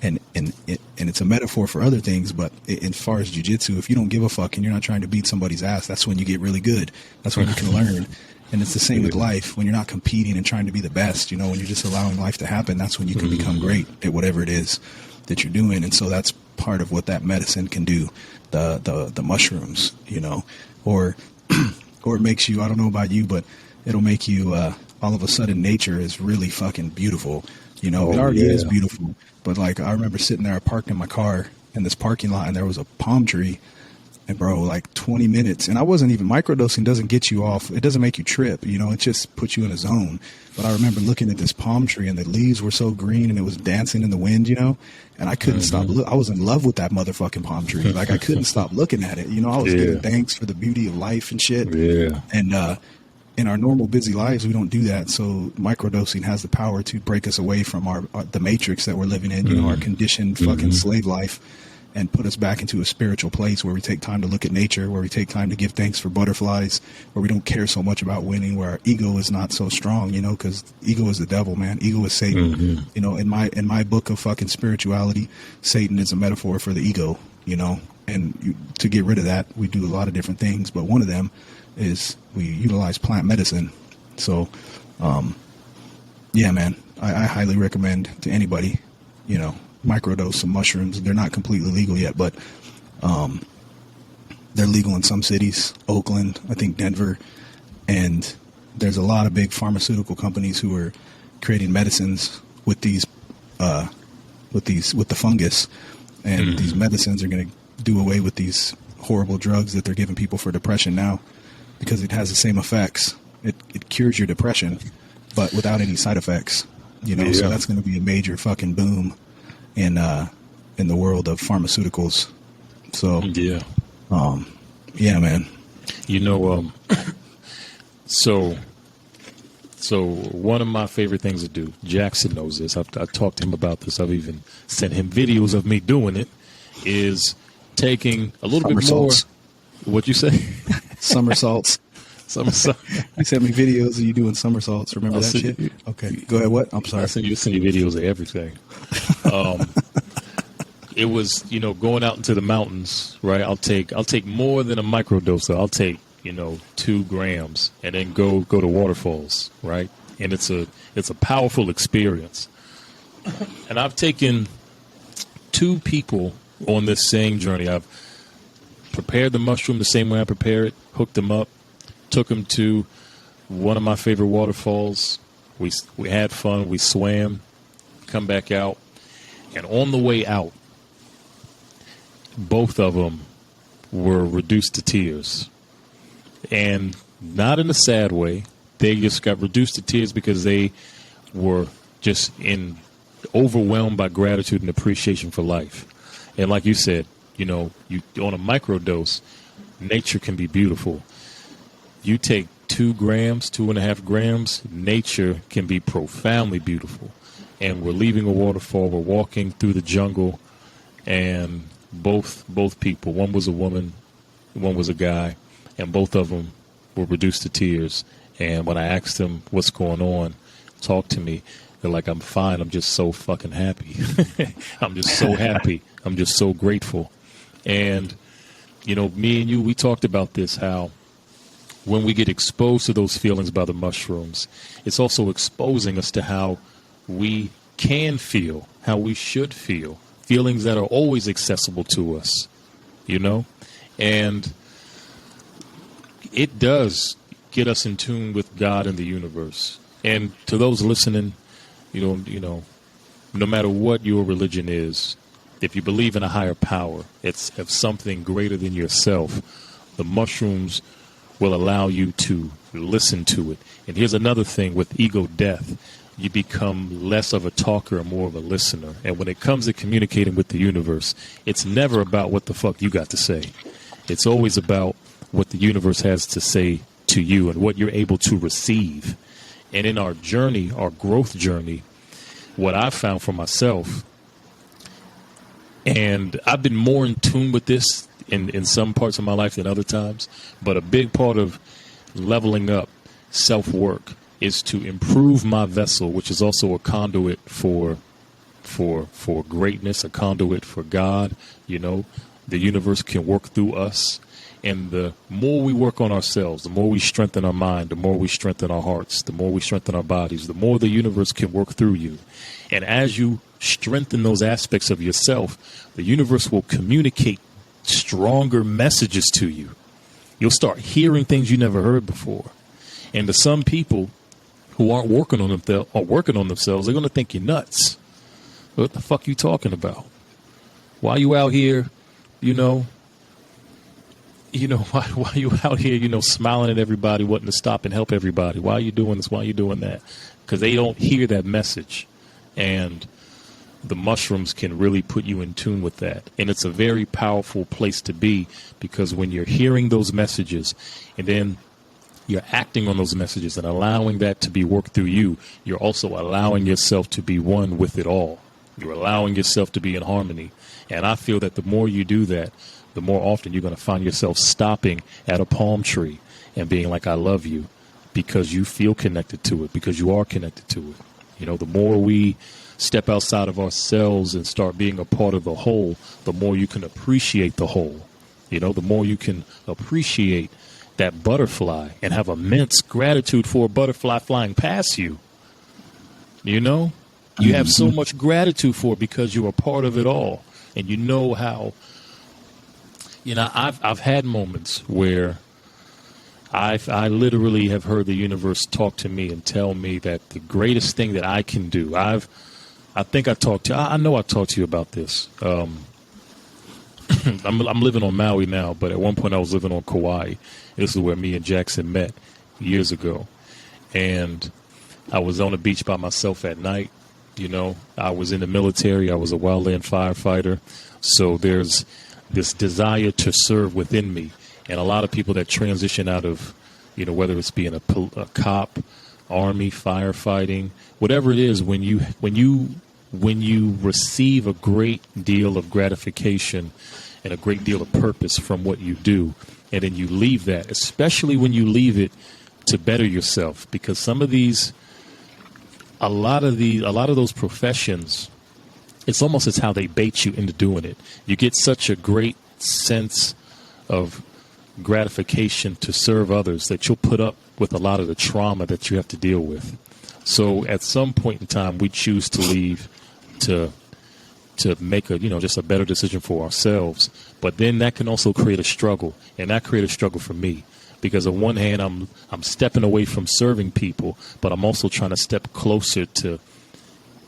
it's a metaphor for other things, but as far as jiu-jitsu, if you don't give a fuck and you're not trying to beat somebody's ass, that's when you get really good. That's when you can learn. And it's the same with life. When you're not competing and trying to be the best, you know, when you're just allowing life to happen, that's when you can become great at whatever it is that you're doing. And so that's part of what that medicine can do. The mushrooms, you know, or it makes you, I don't know about you, but it'll make you, all of a sudden nature is really fucking beautiful. You know, it already is beautiful. But like, I remember sitting there, I parked in my car in this parking lot and there was a palm tree. And bro, like 20 minutes, and I wasn't even, microdosing doesn't get you off. It doesn't make you trip, you know, it just puts you in a zone. But I remember looking at this palm tree and the leaves were so green and it was dancing in the wind, you know, and I couldn't stop. I was in love with that motherfucking palm tree. Like I couldn't stop looking at it. You know, I was giving thanks for the beauty of life and shit. Yeah. And, in our normal busy lives, we don't do that. So microdosing has the power to break us away from the matrix that we're living in, you know, our conditioned fucking slave life, and put us back into a spiritual place where we take time to look at nature, where we take time to give thanks for butterflies, where we don't care so much about winning, where our ego is not so strong, you know, because ego is the devil, man. Ego is Satan. You know, in my book of fucking spirituality, Satan is a metaphor for the ego, you know, and to get rid of that, we do a lot of different things, but one of them is we utilize plant medicine. So, yeah, man, I highly recommend to anybody, you know, microdose some mushrooms. They're not completely legal yet, but they're legal in some cities, Oakland, I think Denver, and there's a lot of big pharmaceutical companies who are creating medicines with the fungus, and these medicines are going to do away with these horrible drugs that they're giving people for depression now, because it has the same effects. It cures your depression, but without any side effects, you know. So that's going to be a major fucking boom in the world of pharmaceuticals. So yeah, man. You know, so one of my favorite things to do, Jackson knows this, I've talked to him about this, I've even sent him videos of me doing it, is taking a little bit more. What'd you say? Somersaults. Somersault. You sent me videos of you doing somersaults. Remember that shit? Okay, go ahead. What? I'm sorry. I send you videos of everything. It was, you know, going out into the mountains, right? I'll take more than a microdose. So I'll take, you know, 2 grams and then go to waterfalls, right? and it's a powerful experience. And I've taken 2 people on this same journey. I've prepared the mushroom the same way I prepare it, hooked them up, took them to one of my favorite waterfalls. We had fun, we swam, come back out, and on the way out, both of them were reduced to tears. And not in a sad way. They just got reduced to tears because they were just overwhelmed by gratitude and appreciation for life. And like you said, you on a microdose, nature can be beautiful. You take 2.5 grams, nature can be profoundly beautiful. And we're leaving a waterfall, we're walking through the jungle, and both people, one was a woman, one was a guy, and both of them were reduced to tears. And when I asked them what's going on, talk to me, they're like, I'm fine. I'm just so fucking happy. I'm just so happy. I'm just so grateful. And, me and you, we talked about this, how when we get exposed to those feelings by the mushrooms, it's also exposing us to how we can feel, how we should feel, feelings that are always accessible to us, and it does get us in tune with God and the universe. And to those listening, no matter what your religion is, if you believe in a higher power, it's of something greater than yourself, the mushrooms will allow you to listen to it. And here's another thing with ego death. You become less of a talker and more of a listener. And when it comes to communicating with the universe, it's never about what the fuck you got to say. It's always about what the universe has to say to you and what you're able to receive. And in our journey, our growth journey, what I've found for myself, and I've been more in tune with this in some parts of my life than other times, but a big part of leveling up self-work is to improve my vessel, which is also a conduit for greatness, a conduit for God. The universe can work through us. And the more we work on ourselves, the more we strengthen our mind, the more we strengthen our hearts, the more we strengthen our bodies, the more the universe can work through you. And as you strengthen those aspects of yourself, the universe will communicate stronger messages to you. You'll start hearing things you never heard before. And to some people who aren't working on themselves, they're going to think you're nuts. What the fuck you talking about? Why you out here, why you out here, smiling at everybody, wanting to stop and help everybody? Why are you doing this? Why are you doing that? Because they don't hear that message. And the mushrooms can really put you in tune with that. And it's a very powerful place to be, because when you're hearing those messages and then you're acting on those messages and allowing that to be worked through you, you're also allowing yourself to be one with it all. You're allowing yourself to be in harmony. And I feel that the more you do that, the more often you're going to find yourself stopping at a palm tree and being like, I love you, because you feel connected to it, because you are connected to it. The more we step outside of ourselves and start being a part of the whole, the more you can appreciate the whole. The more you can appreciate that butterfly and have immense gratitude for a butterfly flying past you. You have so much gratitude for it because you're a part of it all. And you know how, I've had moments where I literally have heard the universe talk to me and tell me that the greatest thing that I can do, I know I talked to you about this. I'm living on Maui now, but at one point I was living on Kauai. This is where me and Jackson met years ago. And I was on the beach by myself at night. I was in the military. I was a wildland firefighter. So there's this desire to serve within me. And a lot of people that transition out of, whether it's being a cop, army, firefighting, whatever it is, when you receive a great deal of gratification and a great deal of purpose from what you do, and then you leave that, especially when you leave it to better yourself, because a lot of those professions, it's almost as how they bait you into doing it. You get such a great sense of gratification to serve others that you'll put up with a lot of the trauma that you have to deal with. So at some point in time, we choose to leave to make a, just a better decision for ourselves. But then that can also create a struggle, and that created a struggle for me because on one hand, I'm stepping away from serving people, but I'm also trying to step closer to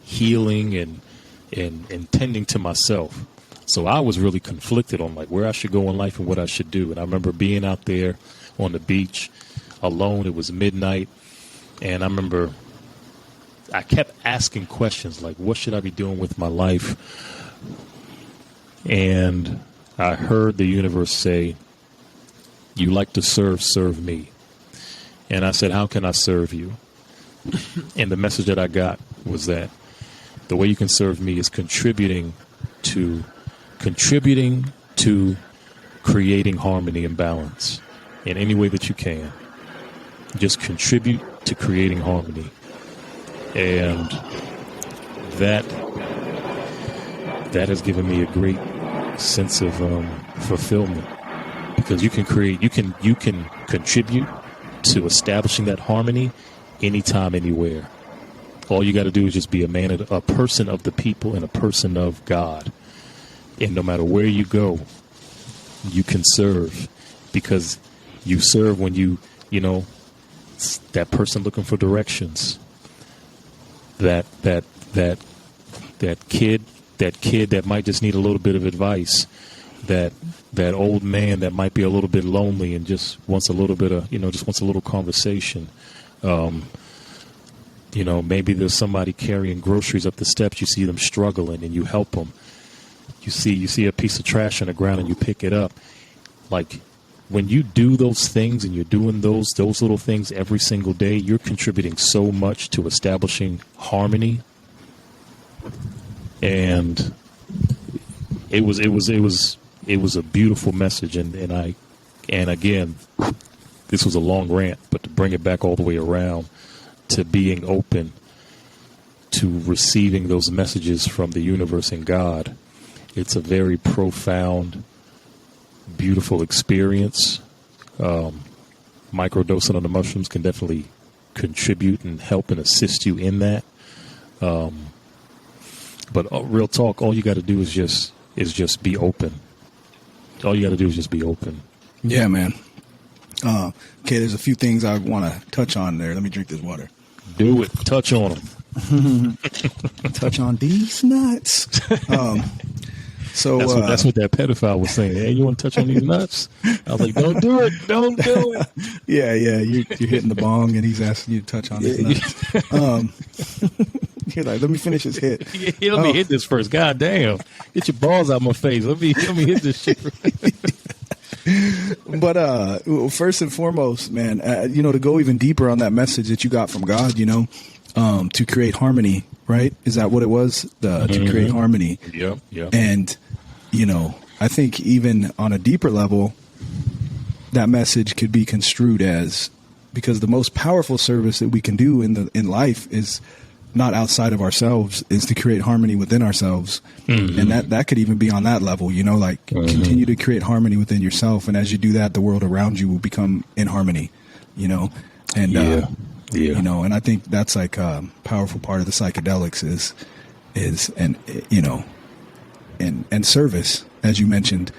healing and tending to myself. So I was really conflicted on like where I should go in life and what I should do. And I remember being out there on the beach alone. It was midnight. And I remember I kept asking questions like, what should I be doing with my life? And I heard the universe say, you like to serve me. And I said, how can I serve you? And the message that I got was that the way you can serve me is contributing to creating harmony and balance in any way that you can. Just contribute to creating harmony. And that has given me a great sense of fulfillment, because you can contribute to establishing that harmony anytime, anywhere. All you got to do is just be a person of the people and a person of God. And no matter where you go, you can serve, because you serve when that person looking for directions, that kid that might just need a little bit of advice, that old man that might be a little bit lonely and just wants a little bit of, just wants a little conversation. Maybe there's somebody carrying groceries up the steps. You see them struggling and you help them. You see a piece of trash on the ground and you pick it up. Like when you do those things and you're doing those little things every single day, you're contributing so much to establishing harmony. And it was a beautiful message. And again, this was a long rant, but to bring it back all the way around to being open to receiving those messages from the universe and God, it's a very profound, beautiful experience. Microdosing on the mushrooms can definitely contribute and help and assist you in that. But real talk, all you got to do is just be open. All you got to do is just be open. Yeah, man. Okay, there's a few things I want to touch on there. Let me drink this water. Do it. Touch on them. Touch on these nuts. So that's what that pedophile was saying. Hey, you want to touch on these nuts? I was like, don't do it. Don't do it. Yeah. You're hitting the bong, and he's asking you to touch on his nuts. You're like, let me finish this hit. Yeah, let me hit this first. God damn. Get your balls out my face. Let me hit this shit. But first and foremost, man, to go even deeper on that message that you got from God, to create harmony, right? Is that what it was? To create harmony. Yeah. And, I think even on a deeper level, that message could be construed as, because the most powerful service that we can do in life is not outside of ourselves, is to create harmony within ourselves. Mm-hmm. And that could even be on that level, continue to create harmony within yourself. And as you do that, the world around you will become in harmony, and, and I think that's like a powerful part of the psychedelics and service, as you mentioned.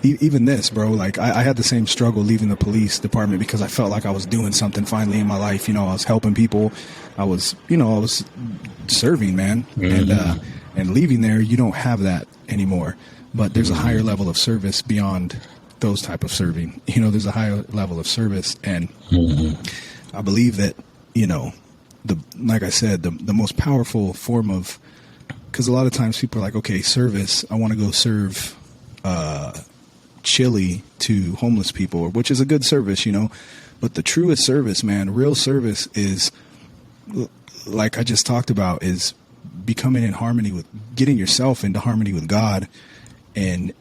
Even this, bro, like I had the same struggle leaving the police department because I felt like I was doing something finally in my life. I was helping people. I was serving, man. Mm-hmm. And leaving there, you don't have that anymore. But there's a higher level of service beyond those type of serving. There's a higher level of service. And I believe that, like I said, the most powerful form of, because a lot of times people are like, okay, service, I want to go serve chili to homeless people, which is a good service, but the truest service, man, real service is, like I just talked about, is becoming in harmony with, getting yourself into harmony with God and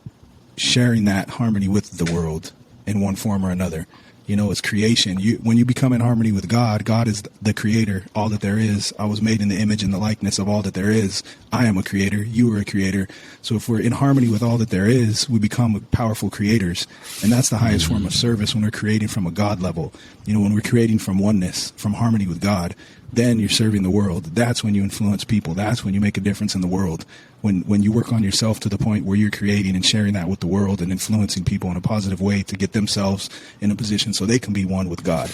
sharing that harmony with the world in one form or another. You know, it's creation. When you become in harmony with God, God is the creator, all that there is. I was made in the image and the likeness of all that there is. I am a creator. You are a creator. So if we're in harmony with all that there is, we become powerful creators. And that's the highest form of service, when we're creating from a God level. You know, when we're creating from oneness, from harmony with God, then you're serving the world. That's when you influence people. That's when you make a difference in the world. When you work on yourself to the point where you're creating and sharing that with the world and influencing people in a positive way to get themselves in a position so they can be one with God,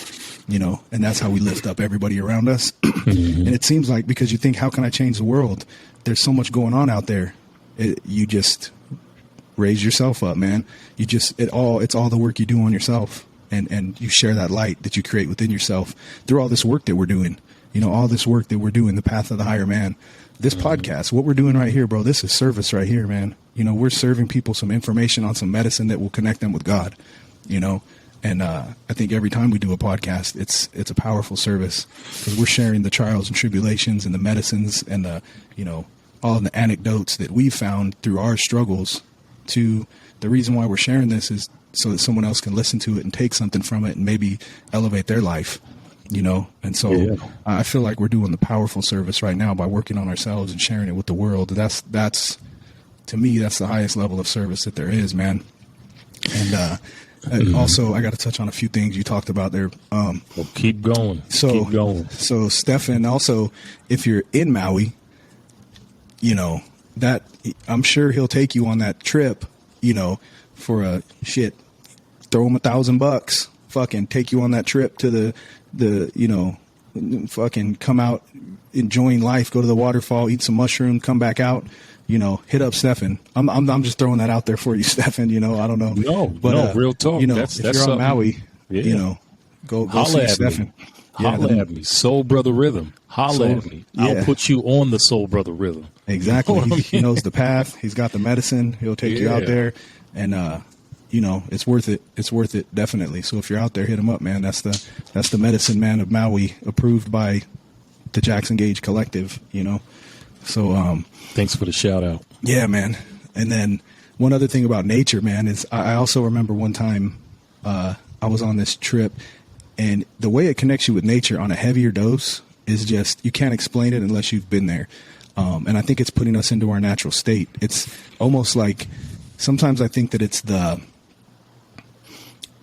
you know, and that's how we lift up everybody around us. And it seems like, because you think, how can I change the world? There's so much going on out there. You just raise yourself up, man. It's all the work you do on yourself, and you share that light that you create within yourself through all this work that we're doing. You know, all this work that we're doing, the path of the higher man. This podcast, what we're doing right here, bro, this is service right here, man. You know, we're serving people some information on some medicine that will connect them with God, you know. And I think every time we do a podcast, it's a powerful service, because we're sharing the trials and tribulations and the medicines and the, you know, all the anecdotes that we've found through our struggles. To the reason why we're sharing this is so that someone else can listen to it and take something from it and maybe elevate their life. You know, and so I feel like we're doing the powerful service right now by working on ourselves and sharing it with the world. That's to me, that's the highest level of service that there is, man. And also, I got to touch on a few things you talked about there. Well, keep going. Keep going. So Stephan, also, if you're in Maui, you know, that I'm sure he'll take you on that trip, you know, for a throw him $1,000, fucking take you on that trip to the you know, fucking come out enjoying life, go to the waterfall, eat some mushroom, come back out, you know, hit up Stephan. I'm just throwing that out there for you, Stephan. You know, I don't know. No, real talk. You know, that's if you're on Maui, you know, go see Stephan. Holla at me. Soul Brother Rhythm. Holla at me. I'll put you on the Soul Brother Rhythm. Exactly. You know he knows the path. He's got the medicine. He'll take you out there, and you know, it's worth it. It's worth it, definitely. So if you're out there, hit him up, man. That's the medicine man of Maui, approved by the Jackson Gauge Collective, you know. So thanks for the shout out. Yeah, man. And then one other thing about nature, man, is I also remember one time I was on this trip, and the way it connects you with nature on a heavier dose is just, you can't explain it unless you've been there. And I think it's putting us into our natural state. It's almost like, sometimes I think that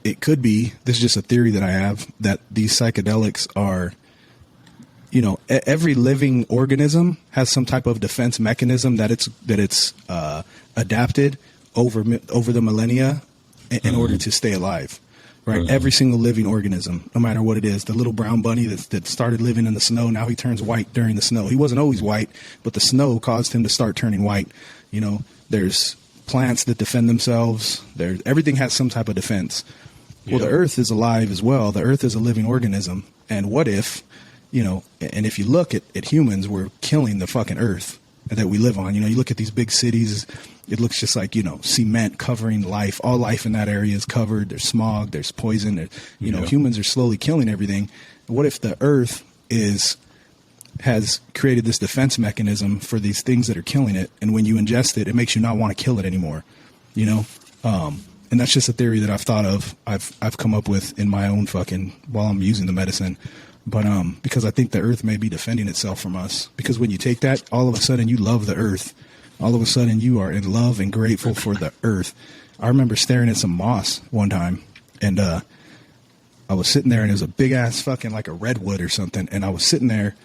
it could be, this is just a theory that I have, that these psychedelics are, you know, every living organism has some type of defense mechanism that it's adapted over the millennia in order to stay alive, right? Every single living organism, no matter what it is, the little brown bunny that started living in the snow, now he turns white during the snow. He wasn't always white, but the snow caused him to start turning white. You know, there's plants that defend themselves. Everything has some type of defense. Well, the earth is alive as well. The earth is a living organism. And what if, you know, and if you look at humans, we're killing the fucking earth that we live on. You know, you look at these big cities, it looks just like, you know, cement covering life. All life in that area is covered. There's smog, there's poison. You know, humans are slowly killing everything. What if the earth has created this defense mechanism for these things that are killing it, and when you ingest it, it makes you not want to kill it anymore, you know? And that's just a theory that I've thought of. I've come up with in my own while I'm using the medicine. But because I think the earth may be defending itself from us. Because when you take that, all of a sudden you love the earth. All of a sudden you are in love and grateful for the earth. I remember staring at some moss one time, and I was sitting there, and it was a big ass fucking like a redwood or something. And I was sitting there,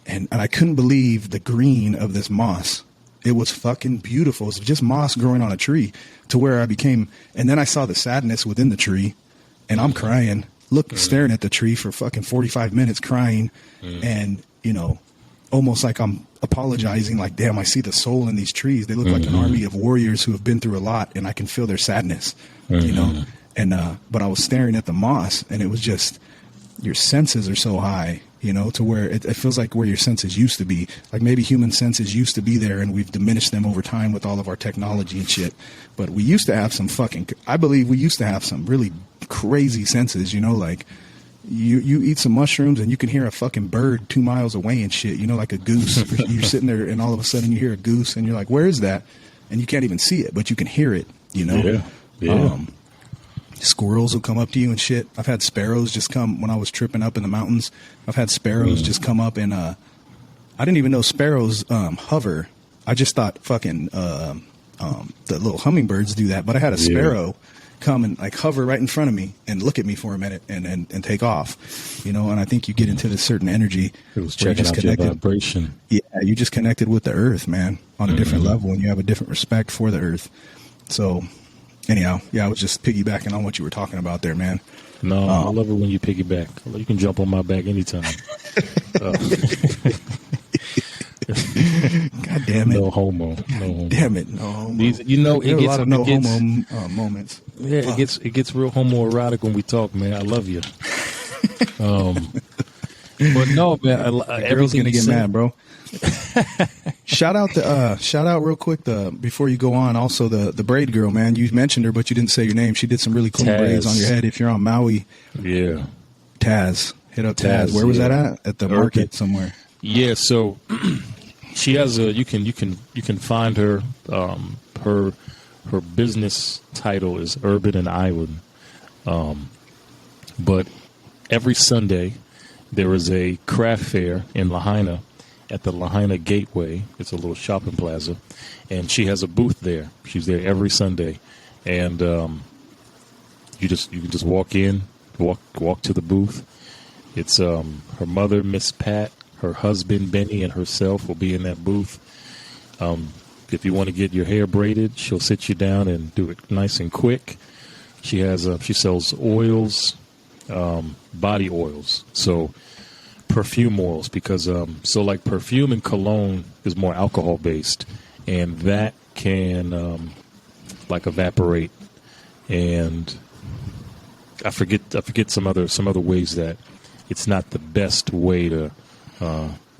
and I couldn't believe the green of this moss. It was fucking beautiful. It was just moss growing on a tree, to where I became, and then I saw the sadness within the tree, and I'm crying, staring at the tree for fucking 45 minutes crying. And, you know, almost like I'm apologizing, like, damn, I see the soul in these trees. They look like an army of warriors who have been through a lot, and I can feel their sadness, you know? And, but I was staring at the moss, and it was just, your senses are so high, you know, to where it feels like where your senses used to be. Like maybe human senses used to be there, and we've diminished them over time with all of our technology and shit. But we used to have I believe we used to have some really crazy senses, you know, like you eat some mushrooms and you can hear a fucking bird 2 miles away and shit, you know, like a goose. You're sitting there and all of a sudden you hear a goose and you're like, where is that? And you can't even see it, but you can hear it, you know? Squirrels will come up to you and shit. I've had sparrows just come when I was tripping up in the mountains. I've had sparrows just come up and I didn't even know sparrows hover. I just thought fucking the little hummingbirds do that. But I had a sparrow come and like hover right in front of me and look at me for a minute and take off. You know, and I think you get into this certain energy. It was checking out your vibration. Yeah, you just connected with the earth, man, on a different level, and you have a different respect for the earth. So anyhow, yeah, I was just piggybacking on what you were talking about there, man. No, I love it when you piggyback. You can jump on my back anytime. God damn it. No homo. Damn it. No homo. These, you know, it gets a lot of no homo moments. Yeah, Fuck. it gets real homoerotic when we talk, man. I love you. But no, man. Everyone's gonna get mad, bro. shout out real quick before you go on. Also, the braid girl, man. You mentioned her, but you didn't say your name. She did some really clean braids on your head. If you're on Maui, yeah, Taz, hit up Taz. Where was that at the market somewhere? Yeah, so she has you can find her. Her business title is Urban and Island. But every Sunday there is a craft fair in Lahaina at the Lahaina Gateway. It's a little shopping plaza, and she has a booth there. She's there every Sunday, and you can just walk in, walk to the booth. It's her mother, Miss Pat, her husband Benny, and herself will be in that booth. If you want to get your hair braided, she'll sit you down and do it nice and quick. She sells oils, body oils, so perfume oils, because so like perfume and cologne is more alcohol based, and that can like evaporate, and I forget some other ways that it's not the best way to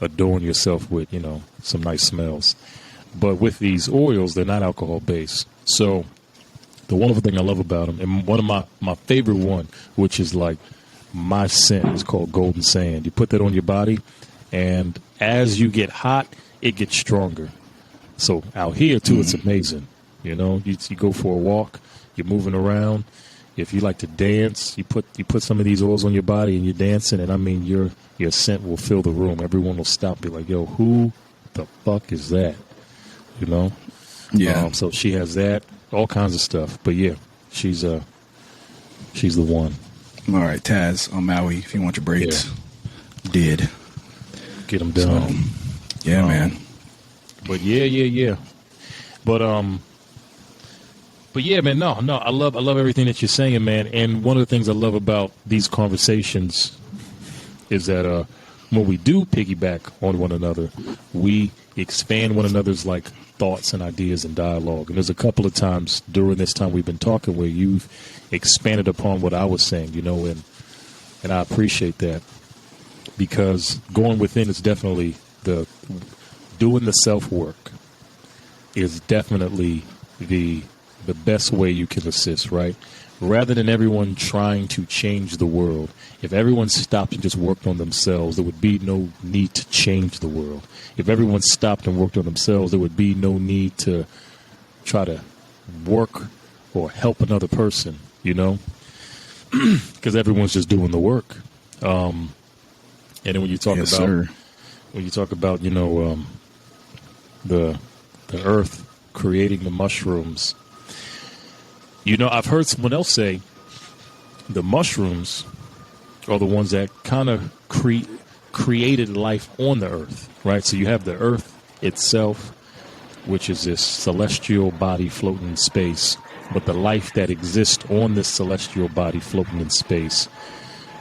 adorn yourself with, you know, some nice smells. But with these oils, they're not alcohol based. So the wonderful thing I love about them, and one of my favorite one, which is like my scent, is called Golden Sand. You put that on your body, and as you get hot, it gets stronger. So out here too, it's amazing. You know, you go for a walk, you're moving around. If you like to dance, you put some of these oils on your body and you're dancing, and I mean your scent will fill the room. Everyone will stop, be like, "Yo, who the fuck is that?" You know? Yeah. So she has that, all kinds of stuff. But yeah, she's the one. All right, Taz on Maui. If you want your braids, did get them done. So, yeah, man. But yeah. But yeah, man. No. I love everything that you're saying, man. And one of the things I love about these conversations is that when we do piggyback on one another, we expand one another's like thoughts and ideas and dialogue. And there's a couple of times during this time we've been talking where you've expanded upon what I was saying, you know, and I appreciate that, because going within is definitely doing the self work is definitely the best way you can assist, right? Rather than everyone trying to change the world, if everyone stopped and just worked on themselves, there would be no need to change the world. If everyone stopped and worked on themselves, there would be no need to try to work or help another person, you know, because everyone's just doing the work. And then when you talk about, you know, the earth creating the mushrooms, you know, I've heard someone else say the mushrooms are the ones that kind of created life on the earth, right? So you have the earth itself, which is this celestial body floating in space, but the life that exists on this celestial body floating in space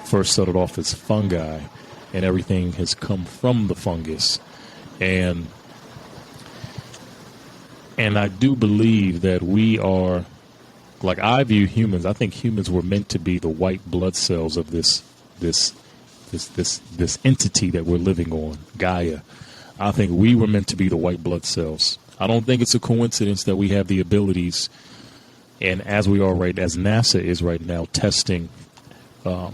first started off as fungi, and everything has come from the fungus. And I do believe that we are, like, I view humans, I think humans were meant to be the white blood cells of this entity that we're living on, Gaia. I think we were meant to be the white blood cells. I don't think it's a coincidence that we have the abilities, and as we are as NASA is right now, testing a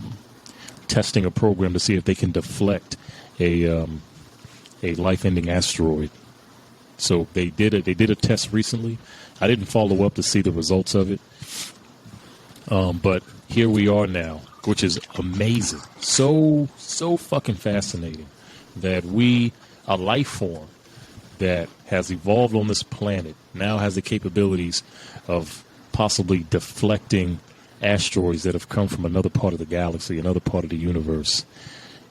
program to see if they can deflect a life-ending asteroid. So they did a test recently. I didn't follow up to see the results of it. But here we are now, which is amazing. So fucking fascinating that a life form that has evolved on this planet, now has the capabilities of possibly deflecting asteroids that have come from another part of the galaxy, another part of the universe.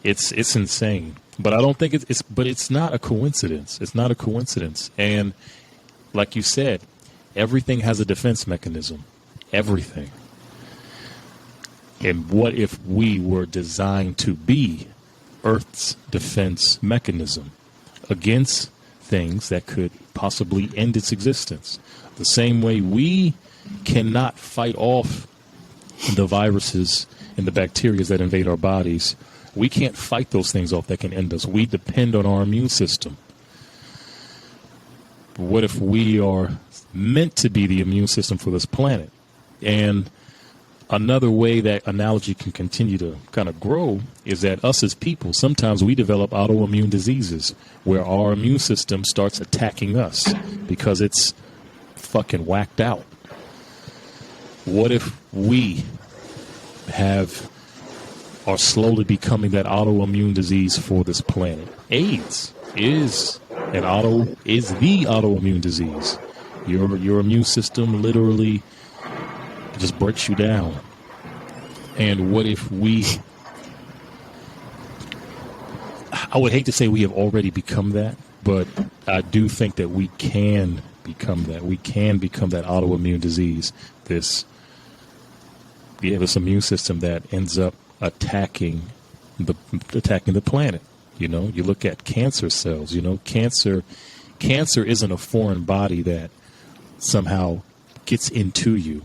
It's insane. But I don't think it's not a coincidence. It's not a coincidence. And like you said, everything has a defense mechanism. Everything. And what if we were designed to be Earth's defense mechanism against things that could possibly end its existence? The same way we cannot fight off the viruses and the bacteria that invade our bodies, we can't fight those things off that can end us. We depend on our immune system. What if we are meant to be the immune system for this planet? And another way that analogy can continue to kind of grow is that us as people, sometimes we develop autoimmune diseases where our immune system starts attacking us because it's fucking whacked out. What if we are slowly becoming that autoimmune disease for this planet? AIDS is the autoimmune disease. Your immune system literally just breaks you down. And what if I would hate to say we have already become that, but I do think that we can become that. We can become that autoimmune disease. This immune system that ends up attacking the planet. You know, you look at cancer cells. You know, cancer isn't a foreign body that somehow gets into you.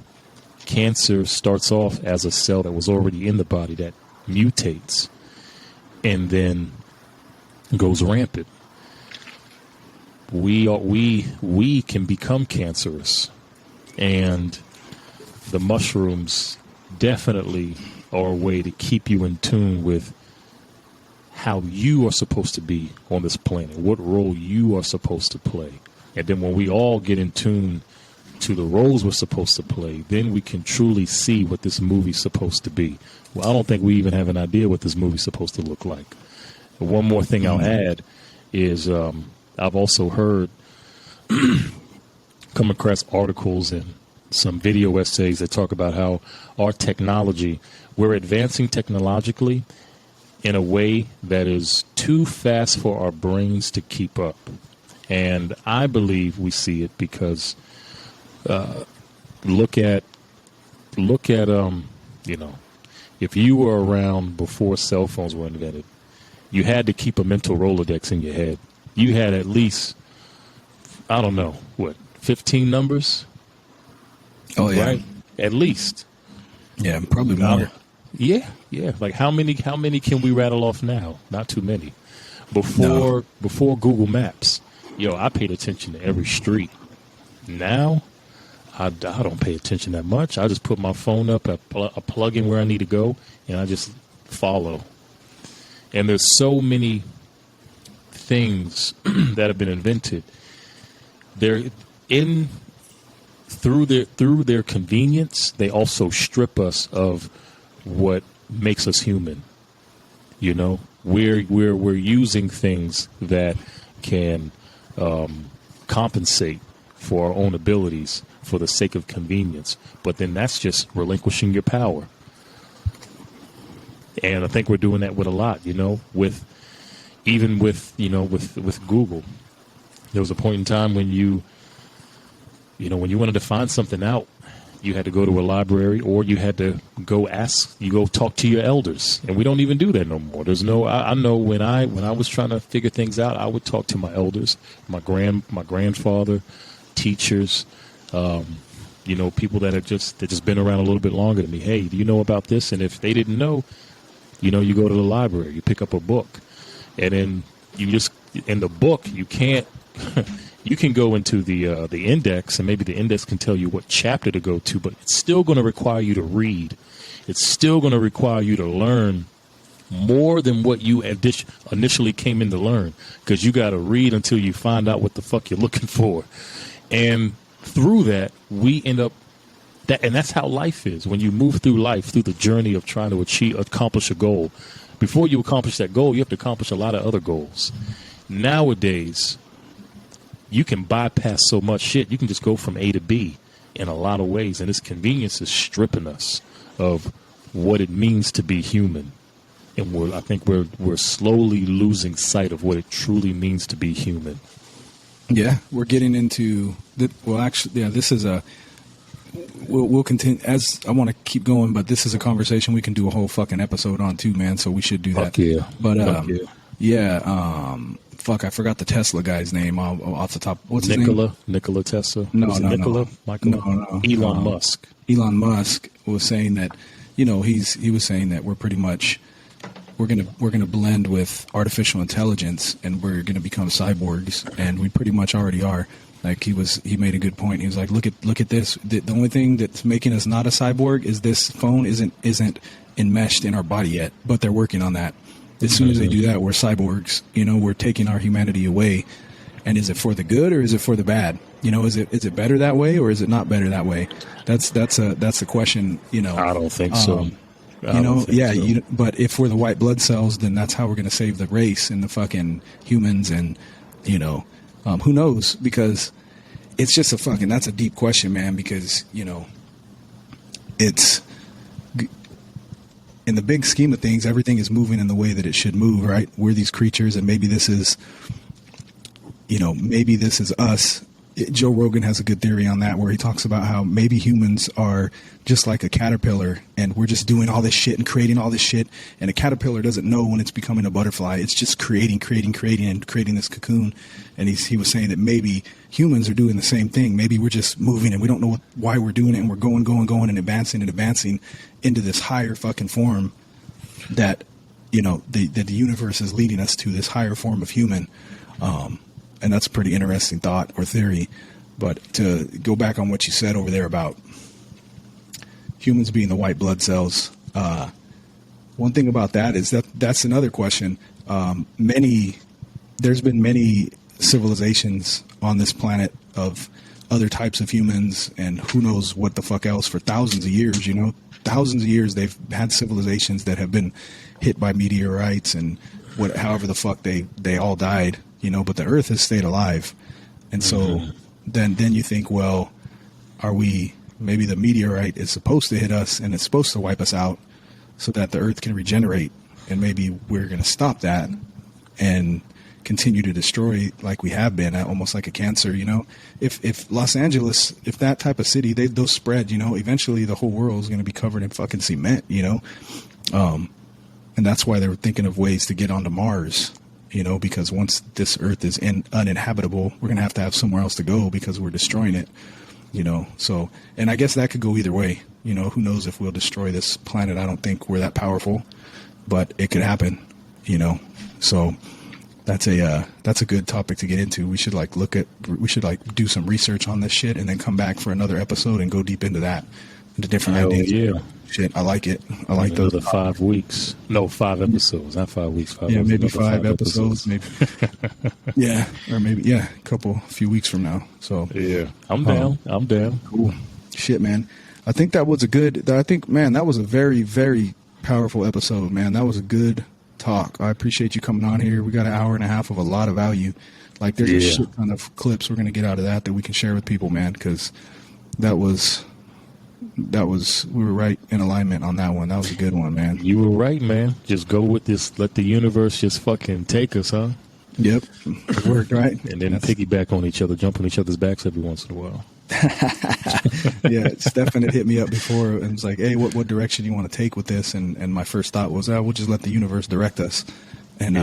Cancer starts off as a cell that was already in the body that mutates and then goes rampant. We can become cancerous, and the mushrooms definitely are a way to keep you in tune with how you are supposed to be on this planet, what role you are supposed to play. And then when we all get in tune to the roles we're supposed to play, then we can truly see what this movie's supposed to be. Well, I don't think we even have an idea what this movie's supposed to look like. One more thing I'll add is I've also heard, come across articles and some video essays that talk about how our technology, we're advancing technologically in a way that is too fast for our brains to keep up. And I believe we see it because look at if you were around before cell phones were invented, you had to keep a mental Rolodex in your head. You had at least, 15 numbers? Oh, yeah. Right? At least. Yeah, probably more. Yeah. Like how many can we rattle off now? Not too many. Before Google Maps, I paid attention to every street. Now, I don't pay attention that much. I just put my phone up, I plug in where I need to go, and I just follow. And there's so many things that have been invented. Through their convenience, they also strip us of what makes us human. We're using things that can compensate for our own abilities for the sake of convenience, but then that's just relinquishing your power. And I think we're doing that with a lot, with Google. There was a point in time when you wanted to find something out, you had to go to a library or you had to go talk to your elders. And we don't even do that no more. I know when I was trying to figure things out, I would talk to my elders, my grandfather, teachers, people that just been around a little bit longer than me. Hey, do you know about this? And if they didn't know, you go to the library, you pick up a book, and then in the book, you can't, you can go into the index, and maybe the index can tell you what chapter to go to, but it's still going to require you to read. It's still going to require you to learn more than what you initially came in to learn, because you got to read until you find out what the fuck you're looking for. And through that, we end up And that's how life is. When you move through life, through the journey of trying to accomplish a goal, before you accomplish that goal, you have to accomplish a lot of other goals. Nowadays, you can bypass so much shit. You can just go from A to B in a lot of ways. And this convenience is stripping us of what it means to be human. And I think we're slowly losing sight of what it truly means to be human. Yeah, we're getting into this is a. We'll continue as I want to keep going, but this is a conversation we can do a whole fucking episode on too, man. So we should do that. Fuck yeah. But fuck, I forgot the Tesla guy's name off the top. What's his name? Nikola Tesla. No. Michael. No. Elon Musk. Elon Musk was saying that, he was saying that we're pretty much we're gonna blend with artificial intelligence and we're gonna become cyborgs, and we pretty much already are. Like he made a good point. He was like, look at this. The only thing that's making us not a cyborg is this phone isn't enmeshed in our body yet, but they're working on that. As soon as they do that, we're cyborgs. We're taking our humanity away. And is it for the good or is it for the bad? Is it better that way or is it not better that way? That's the question. I don't think so. But if we're the white blood cells, then that's how we're going to save the race and the fucking humans, and who knows? Because it's just that's a deep question, man, because, it's in the big scheme of things, everything is moving in the way that it should move, right? We're these creatures, and maybe this is us. Joe Rogan has a good theory on that, where he talks about how maybe humans are just like a caterpillar, and we're just doing all this shit and creating all this shit, and a caterpillar doesn't know when it's becoming a butterfly. It's just creating and creating this cocoon. And he was saying that maybe humans are doing the same thing. Maybe we're just moving and we don't know why we're doing it, and we're going and advancing into this higher fucking form that the universe is leading us to, this higher form of human. And that's a pretty interesting thought or theory. But to go back on what you said over there about humans being the white blood cells, one thing about that is that's another question. There's been many civilizations on this planet of other types of humans, and who knows what the fuck else, for thousands of years. Thousands of years they've had civilizations that have been hit by meteorites and however the fuck they all died. But the Earth has stayed alive. And so then you think, well, maybe the meteorite is supposed to hit us and it's supposed to wipe us out so that the Earth can regenerate. And maybe we're going to stop that and continue to destroy like we have been, almost like a cancer. If Los Angeles, if that type of city, those spread, eventually the whole world is going to be covered in fucking cement, and that's why they were thinking of ways to get onto Mars. Because once this Earth is uninhabitable, we're going to have somewhere else to go because we're destroying it, So, and I guess that could go either way. Who knows if we'll destroy this planet? I don't think we're that powerful, but it could happen, So that's a good topic to get into. We should do some research on this shit and then come back for another episode and go deep into that, into different ideas. Yeah. Shit, I like it. I like those. Another 5 weeks. No, 5 episodes. Not 5 weeks. 5 yeah, months, maybe 5 episodes. Maybe. Yeah, or maybe a few weeks from now. So yeah, I'm down. I'm down. Cool. Shit, man. I think that was that was a very, very powerful episode, man. That was a good talk. I appreciate you coming on here. We got an hour and a half of a lot of value. Like there's a shit ton of clips we're gonna get out of that we can share with people, man. Because we were right in alignment on that one. That was a good one, man. You were right, man. Just go with this. Let the universe just fucking take us, huh? Yep. It worked, right? And then piggyback on each other, jump on each other's backs every once in a while. Yeah, Stephan had hit me up before and was like, hey, what direction do you want to take with this? And my first thought was, we'll just let the universe direct us. And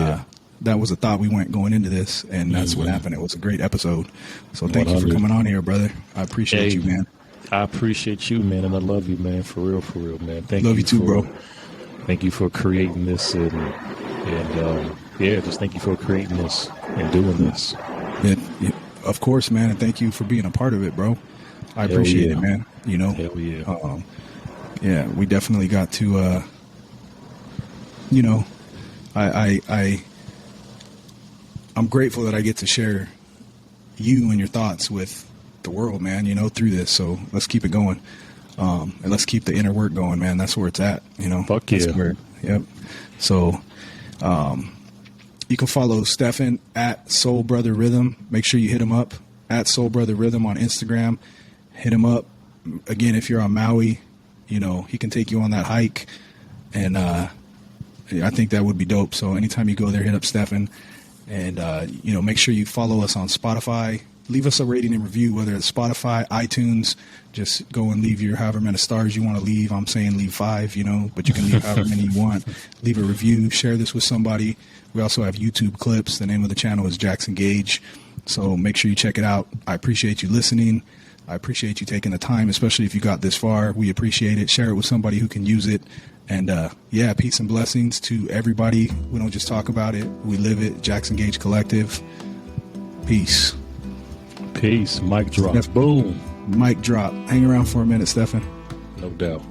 that was a thought we went going into this, and that's what happened. It was a great episode. So thank 100. You for coming on here, brother. I appreciate you, man. I appreciate you, man, and I love you, man, for real, man. Love you too, bro. Thank you for creating this, and just thank you for creating this and doing this. Yeah, of course, man, and thank you for being a part of it, bro. I appreciate it, man. Hell yeah. Yeah, we definitely got to, I'm grateful that I get to share you and your thoughts with the world, man, through this. So let's keep it going. And let's keep the inner work going, man. That's where it's at, you know. Fuck That's yeah. Yep. So, you can follow Stephan at Soul Brother Rhythm. Make sure you hit him up at Soul Brother Rhythm on Instagram. Hit him up. Again, if you're on Maui, you know, he can take you on that hike. And I think that would be dope. So anytime you go there, hit up Stephan. And, you know, make sure you follow us on Spotify. Leave us a rating and review, whether it's Spotify, iTunes. Just go and leave your however many stars you want to leave. I'm saying leave 5, you know, but you can leave however many you want. Leave a review. Share this with somebody. We also have YouTube clips. The name of the channel is Jackson Gage. So make sure you check it out. I appreciate you listening. I appreciate you taking the time, especially if you got this far. We appreciate it. Share it with somebody who can use it. And, yeah, peace and blessings to everybody. We don't just talk about it. We live it. Jackson Gage Collective. Peace. Peace. Mic drop. Boom. Mic drop. Hang around for a minute, Stephan. No doubt.